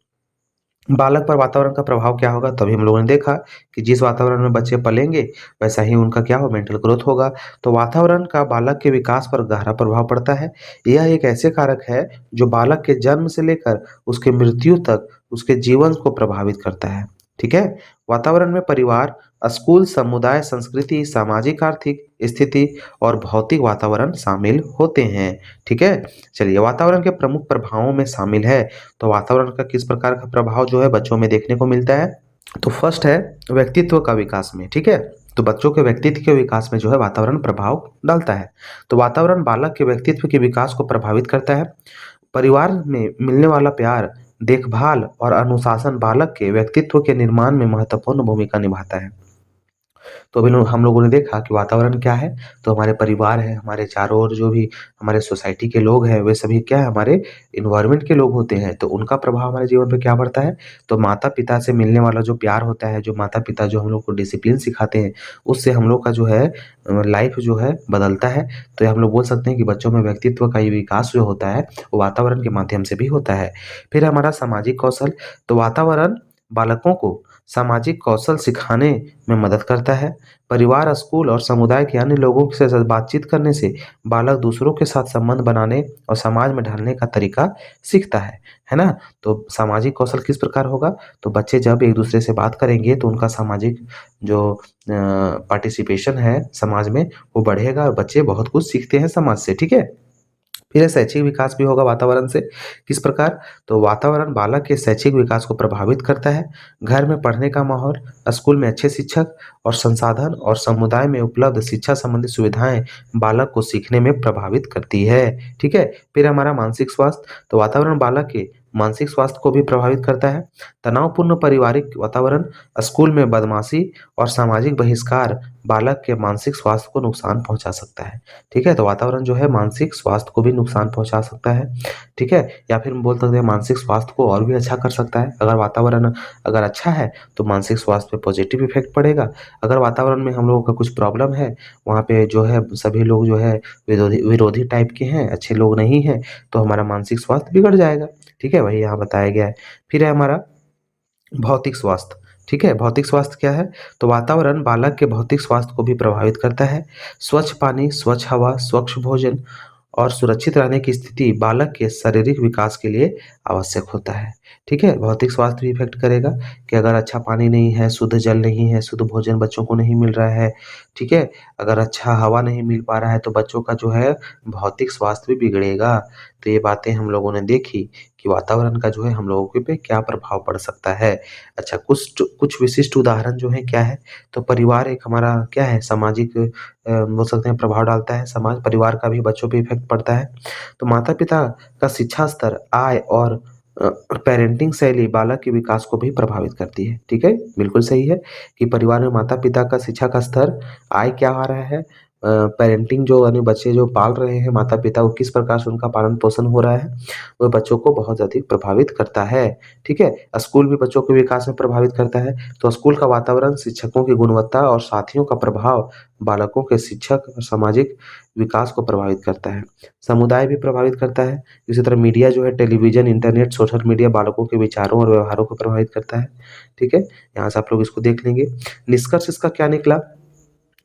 Speaker 1: बालक पर वातावरण का प्रभाव क्या होगा? तभी हम लोगों ने देखा कि जिस वातावरण में बच्चे पलेंगे, वैसा ही उनका क्या हो, मेंटल ग्रोथ होगा। तो वातावरण का बालक के विकास पर गहरा प्रभाव पड़ता है। यह एक ऐसे कारक है जो बालक के जन्म से लेकर उसके मृत्यु तक उसके जीवन को प्रभावित करता है। ठीक है? वातावरण में परिवार, स्कूल, समुदाय, संस्कृति, सामाजिक आर्थिक स्थिति और भौतिक वातावरण शामिल होते हैं। ठीक है? चलिए, वातावरण के प्रमुख प्रभावों में शामिल है। तो वातावरण का किस प्रकार का प्रभाव जो है बच्चों में देखने को मिलता है? तो फर्स्ट है व्यक्तित्व का विकास में, ठीक है? तो बच्चों के व्यक्तित्व के विकास में जो है वातावरण प्रभाव डालता है। तो वातावरण बालक के व्यक्तित्व के विकास को प्रभावित करता है। परिवार में मिलने वाला प्यार, देखभाल और अनुशासन बालक के व्यक्तित्व के निर्माण में महत्वपूर्ण भूमिका निभाता है। तो अभी हम लोगों ने देखा कि वातावरण क्या है, तो हमारे परिवार है, हमारे चारों ओर जो भी हमारे सोसाइटी के लोग हैं, वे सभी क्या है, हमारे एनवायरनमेंट के लोग होते हैं, तो उनका प्रभाव हमारे जीवन पे क्या पड़ता है? तो माता-पिता से मिलने वाला जो प्यार होता है, जो माता-पिता जो हम लोग को डिसिप्लिन सिखाते हैं, उससे हम लोग का जो है लाइफ जो है बदलता है। तो ये हम लोग बोल सकते हैं कि बच्चों में व्यक्तित्व का ये विकास जो होता है, वो वातावरण के माध्यम से भी होता है। फिर हमारा सामाजिक कौशल, तो वातावरण बालकों को सामाजिक कौशल सिखाने में मदद करता है। परिवार, स्कूल और समुदाय के अन्य लोगों से बातचीत करने से बालक दूसरों के साथ संबंध बनाने और समाज में ढलने का तरीका सीखता है ना? तो सामाजिक कौशल किस प्रकार होगा? तो बच्चे जब एक दूसरे से बात करेंगे तो उनका सामाजिक जो पार्टिसिपेशन है समाज में, वो बढ़ेगा और बच्चे बहुत कुछ सीखते हैं समाज से, ठीक है? फिर शैक्षिक विकास भी होगा वातावरण से, किस प्रकार? तो वातावरण बालक के शैक्षिक विकास को प्रभावित करता है। घर में पढ़ने का माहौल, स्कूल में अच्छे शिक्षक और संसाधन और समुदाय में उपलब्ध शिक्षा संबंधी सुविधाएं बालक को सीखने में प्रभावित करती है, ठीक है? फिर हमारा मानसिक स्वास्थ्य, तो वातावरण बालक के मानसिक स्वास्थ्य को भी प्रभावित करता है। तनावपूर्ण पारिवारिक वातावरण, स्कूल में बदमाशी और सामाजिक बहिष्कार बालक के मानसिक स्वास्थ्य को नुकसान पहुंचा सकता है, ठीक है? तो वातावरण जो है मानसिक स्वास्थ्य को भी नुकसान पहुँचा सकता है, ठीक है? या फिर हम बोल सकते हैं मानसिक स्वास्थ्य को और भी अच्छा कर सकता है। अगर वातावरण अगर अच्छा है, तो मानसिक स्वास्थ्य पे पॉजिटिव इफ़ेक्ट पड़ेगा। अगर वातावरण में हम लोगों का कुछ प्रॉब्लम है, वहाँ पे जो है सभी लोग जो है विरोधी विरोधी टाइप के हैं, अच्छे लोग नहीं हैं, तो हमारा मानसिक स्वास्थ्य बिगड़ जाएगा, ठीक है? वही यहाँ बताया गया है। फिर है हमारा भौतिक स्वास्थ्य, ठीक है? भौतिक स्वास्थ्य क्या है? तो वातावरण बालक के भौतिक स्वास्थ्य को भी प्रभावित करता है। स्वच्छ पानी, स्वच्छ हवा, स्वच्छ भोजन और सुरक्षित रहने की स्थिति बालक के शारीरिक विकास के लिए आवश्यक होता है, ठीक है? भौतिक स्वास्थ्य भी इफ़ेक्ट करेगा कि अगर अच्छा पानी नहीं है, शुद्ध जल नहीं है, शुद्ध भोजन बच्चों को नहीं मिल रहा है, ठीक है? अगर अच्छा हवा नहीं मिल पा रहा है, तो बच्चों का जो है भौतिक स्वास्थ्य भी बिगड़ेगा। तो ये बातें हम लोगों ने देखी कि वातावरण का जो है हम लोगों के पे क्या प्रभाव पड़ सकता है। अच्छा, कुछ विशिष्ट उदाहरण जो है क्या है? तो परिवार एक हमारा क्या है सामाजिक बोल सकते हैं प्रभाव डालता है, समाज परिवार का भी बच्चों पे इफ़ेक्ट पड़ता है। तो माता-पिता का शिक्षा स्तर, आय और पेरेंटिंग शैली बालक के विकास को भी प्रभावित करती है, ठीक है? बिल्कुल सही है कि परिवार में माता-पिता का शिक्षा का स्तर, आय क्या आ रहा है, पेरेंटिंग जो यानी बच्चे जो पाल रहे हैं माता-पिता, वो किस प्रकार से उनका पालन-पोषण हो रहा है, वो बच्चों को बहुत अधिक प्रभावित करता है, ठीक है? स्कूल भी बच्चों के विकास में प्रभावित करता है, तो स्कूल का वातावरण, शिक्षकों की गुणवत्ता और साथियों का प्रभाव बालकों के शिक्षक और सामाजिक विकास को प्रभावित करता है। समुदाय भी प्रभावित करता है, इसी तरह मीडिया जो है टेलीविज़न, इंटरनेट, सोशल मीडिया बालकों के विचारों और व्यवहारों को प्रभावित करता है, ठीक है? यहाँ से आप लोग इसको देख लेंगे। निष्कर्ष इसका क्या निकला?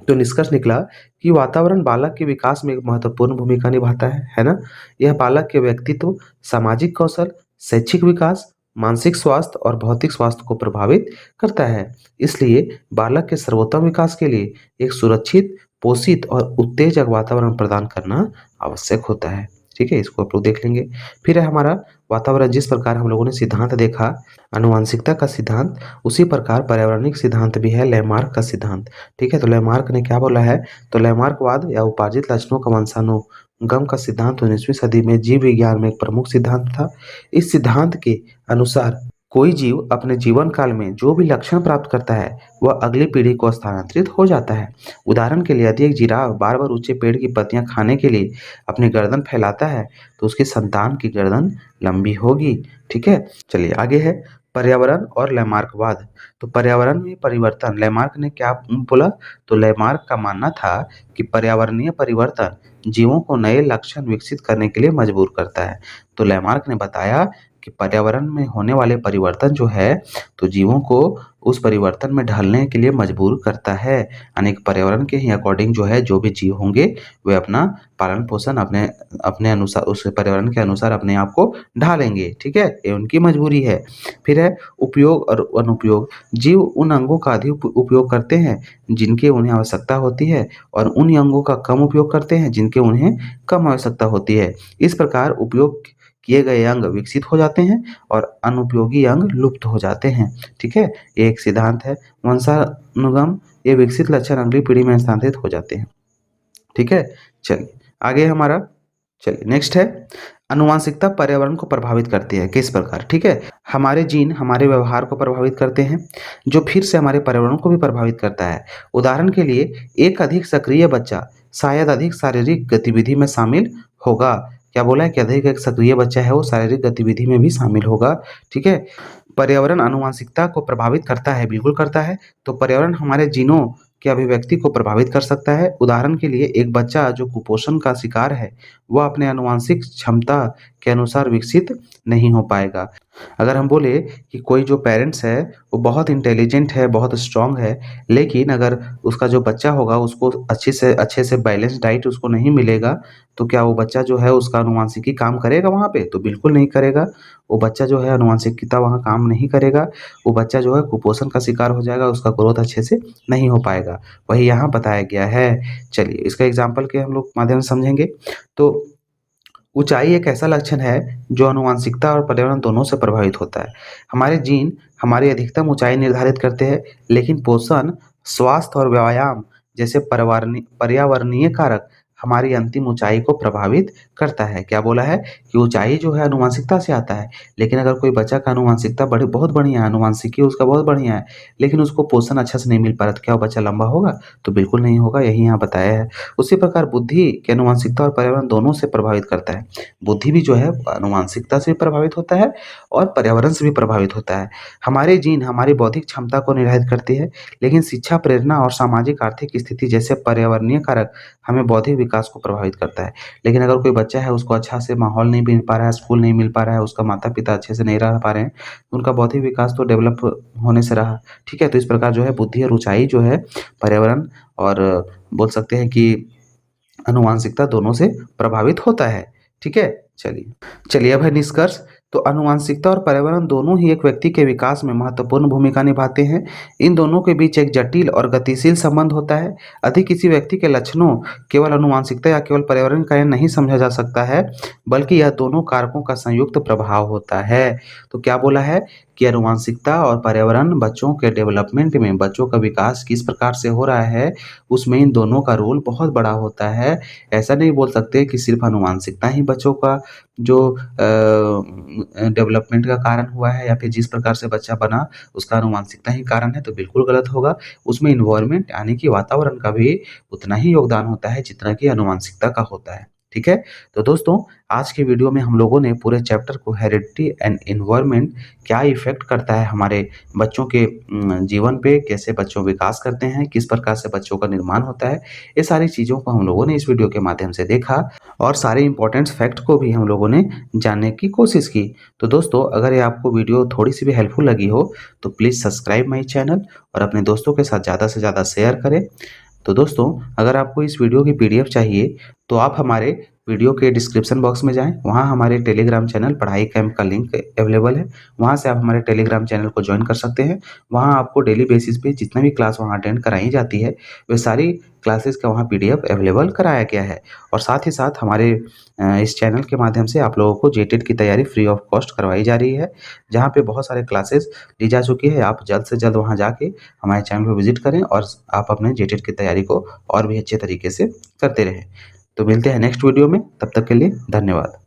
Speaker 1: तो निष्कर्ष निकला कि वातावरण बालक के विकास में एक महत्वपूर्ण भूमिका निभाता है ना? यह बालक के व्यक्तित्व, सामाजिक कौशल, शैक्षिक विकास, मानसिक स्वास्थ्य और भौतिक स्वास्थ्य को प्रभावित करता है। इसलिए बालक के सर्वोत्तम विकास के लिए एक सुरक्षित, पोषित और उत्तेजक वातावरण प्रदान करना आवश्यक होता है। ठीक है? इसको आप लोग देख लेंगे। फिर है हमारा वातावरण, जिस प्रकार हम लोगों ने सिद्धांत देखा, आनुवंशिकता का सिद्धांत, उसी प्रकार पर्यावरणिक सिद्धांत भी है, लैमार्क का सिद्धांत। ठीक है? तो लैमार्क ने क्या बोला है? तो लैमार्कवाद या उपार्जित लक्षणों का वंशानुगम का सिद्धांत 19वीं सदी में जीव विज्ञान में एक प्रमुख सिद्धांत था। इस सिद्धांत के अनुसार कोई जीव अपने जीवन काल में जो भी लक्षण प्राप्त करता है, वह अगली पीढ़ी को स्थानांतरित हो जाता है। उदाहरण के लिए यदि एक जिराफ बार-बार ऊंचे पेड़ की पत्तियां खाने के लिए अपनी गर्दन फैलाता है, तो उसकी संतान की गर्दन लंबी होगी। ठीक है? चलिए आगे है पर्यावरण और लैमार्कवाद। तो पर्यावरण में परिवर्तन, लैमार्क ने क्या बोला? तो लैमार्क का मानना था कि पर्यावरणीय परिवर्तन जीवों को नए लक्षण विकसित करने के लिए मजबूर करता है। तो लैमार्क ने बताया कि पर्यावरण में होने वाले परिवर्तन जो है, तो जीवों को उस परिवर्तन में ढलने के लिए मजबूर करता है। यानी कि पर्यावरण के ही अकॉर्डिंग जो है, जो भी जीव होंगे, वे अपना पालन-पोषण अपने अपने अनुसार, उस पर्यावरण के अनुसार अपने आप को ढालेंगे। ठीक है? ये उनकी मजबूरी है। फिर है उपयोग और अनुपयोग। जीव उन अंगों का अधिक उपयोग करते हैं जिनकी उन्हें आवश्यकता होती है, और उन अंगों का कम उपयोग करते हैं जिनके उन्हें कम आवश्यकता होती है। इस प्रकार उपयोग किए गए अंग विकसित हो जाते हैं और अनुपयोगी अंग लुप्त हो जाते हैं। ठीक है? ये एक सिद्धांत है। वंशानुगम, ये विकसित लक्षण अगली पीढ़ी में स्थानांतरित हो जाते हैं। ठीक है? चलिए आगे हमारा, चलिए नेक्स्ट है आनुवांशिकता पर्यावरण को प्रभावित करती है। किस प्रकार? ठीक है, हमारे जीन हमारे व्यवहार को प्रभावित करते हैं, जो फिर से हमारे पर्यावरण को भी प्रभावित करता है। उदाहरण के लिए, एक अधिक सक्रिय बच्चा शायद अधिक शारीरिक गतिविधि में शामिल होगा। क्या बोला है कि अधिक एक सक्रिय बच्चा है वो शारीरिक गतिविधि में भी शामिल होगा। ठीक है, पर्यावरण आनुवांशिकता को प्रभावित करता है, बिल्कुल करता है। तो पर्यावरण हमारे जीनों की अभिव्यक्ति को प्रभावित कर सकता है। उदाहरण के लिए, एक बच्चा जो कुपोषण का शिकार है, वह अपने आनुवांशिक क्षमता के अनुसार विकसित नहीं हो पाएगा। अगर हम बोले कि कोई जो पेरेंट्स है वो बहुत इंटेलिजेंट है, बहुत स्ट्रांग है, लेकिन अगर उसका जो बच्चा होगा उसको अच्छे से बैलेंस डाइट उसको नहीं मिलेगा, तो क्या वो बच्चा जो है उसका आनुवांशिकी काम करेगा वहाँ पे? तो बिल्कुल नहीं करेगा। वो बच्चा जो है आनुवांशिकता वहाँ काम नहीं करेगा। वो बच्चा जो है कुपोषण का शिकार हो जाएगा, उसका ग्रोथ अच्छे से नहीं हो पाएगा। वही यहाँ बताया गया है। चलिए इसका एग्ज़ाम्पल के हम लोग माध्यम से समझेंगे। तो ऊंचाई एक ऐसा लक्षण है जो आनुवांशिकता और पर्यावरण दोनों से प्रभावित होता है। हमारे जीन हमारी अधिकतम ऊंचाई निर्धारित करते हैं, लेकिन पोषण, स्वास्थ्य और व्यायाम जैसे पर्यावरणीय कारक हमारी अंतिम ऊंचाई को प्रभावित करता है। क्या बोला है कि ऊंचाई जो है आनुवांशिकता से आता है, लेकिन अगर कोई बच्चा का आनुवांशिकता बड़ी बहुत बढ़िया है, आनुवांशिकी उसका बहुत बढ़िया है, लेकिन उसको पोषण अच्छा से नहीं मिल पा रहा, तो क्या वो बच्चा लंबा होगा? तो बिल्कुल नहीं होगा। यही यहाँ बताया है। उसी प्रकार बुद्धि की आनुवांशिकता और पर्यावरण दोनों से प्रभावित करता है। बुद्धि भी जो है आनुवांशिकता से भी प्रभावित होता है और पर्यावरण से भी प्रभावित होता है। हमारे जीन हमारी बौद्धिक क्षमता को निर्धारित करती है, लेकिन शिक्षा, प्रेरणा और सामाजिक आर्थिक स्थिति जैसे पर्यावरणीय कारक हमें बौद्धिक विकास को प्रभावित करता है। लेकिन अगर कोई बच्चा है उसको अच्छा से माहौल नहीं मिल पा रहा है, स्कूल नहीं मिल पा रहा है, उसका माता-पिता अच्छे से नहीं रह पा रहे हैं, तो उनका बौद्धिक विकास तो डेवलप होने से रहा। ठीक है? तो इस प्रकार जो है बुद्धि और ऊँचाई जो है पर्यावरण और बोल सकते हैं कि आनुवांशिकता दोनों से प्रभावित होता है। ठीक है? चलिए अब है निष्कर्ष। तो आनुवांशिकता और पर्यावरण दोनों ही एक व्यक्ति के विकास में महत्वपूर्ण भूमिका निभाते हैं। इन दोनों के बीच एक जटिल और गतिशील संबंध होता है। अधिक किसी व्यक्ति के लक्षणों केवल आनुवांशिकता या केवल पर्यावरण का नहीं समझा जा सकता है, बल्कि यह दोनों कारकों का संयुक्त प्रभाव होता है। तो क्या बोला है कि आनुवांशिकता और पर्यावरण बच्चों के डेवलपमेंट में, बच्चों का विकास किस प्रकार से हो रहा है, उसमें इन दोनों का रोल बहुत बड़ा होता है। ऐसा नहीं बोल सकते कि सिर्फ आनुवांशिकता ही बच्चों का जो डेवलपमेंट का कारण हुआ है या फिर जिस प्रकार से बच्चा बना उसका आनुवांशिकता ही कारण है, तो बिल्कुल गलत होगा। उसमें एनवायरनमेंट यानी कि वातावरण का भी उतना ही योगदान होता है जितना कि आनुवांशिकता का होता है। ठीक है? तो दोस्तों, आज की वीडियो में हम लोगों ने पूरे चैप्टर को हेरिडिटी एंड एनवायरनमेंट क्या इफ़ेक्ट करता है हमारे बच्चों के जीवन पे, कैसे बच्चों विकास करते हैं, किस प्रकार से बच्चों का निर्माण होता है, ये सारी चीज़ों को हम लोगों ने इस वीडियो के माध्यम से देखा और सारे इम्पोर्टेंट फैक्ट को भी हम लोगों ने जानने की कोशिश की। तो दोस्तों, अगर ये आपको वीडियो थोड़ी-सी भी हेल्पफुल लगी हो, तो प्लीज़ सब्सक्राइब माय चैनल और अपने दोस्तों के साथ ज़्यादा से ज़्यादा शेयर करें। तो दोस्तों, अगर आपको इस वीडियो की पीडीएफ चाहिए, तो आप हमारे वीडियो के डिस्क्रिप्शन बॉक्स में जाएँ, वहाँ हमारे टेलीग्राम चैनल पढ़ाई कैंप का लिंक अवेलेबल है। वहाँ से आप हमारे टेलीग्राम चैनल को जॉइन कर सकते हैं। वहाँ आपको डेली बेसिस पे जितना भी क्लास वहाँ अटेंड कराई जाती है, वे सारी क्लासेस का वहाँ पीडीएफ अवेलेबल कराया गया है। और साथ ही साथ हमारे इस चैनल के माध्यम से आप लोगों को जेटेट की तैयारी फ्री ऑफ कॉस्ट करवाई जा रही है, जहाँ पे बहुत सारे क्लासेस ली जा चुकी है। आप जल्द से जल्द वहाँ जाके हमारे चैनल पे विजिट करें और आप अपने जेटेट की तैयारी को और भी अच्छे तरीके से करते रहें। तो मिलते हैं नेक्स्ट वीडियो में, तब तक के लिए धन्यवाद।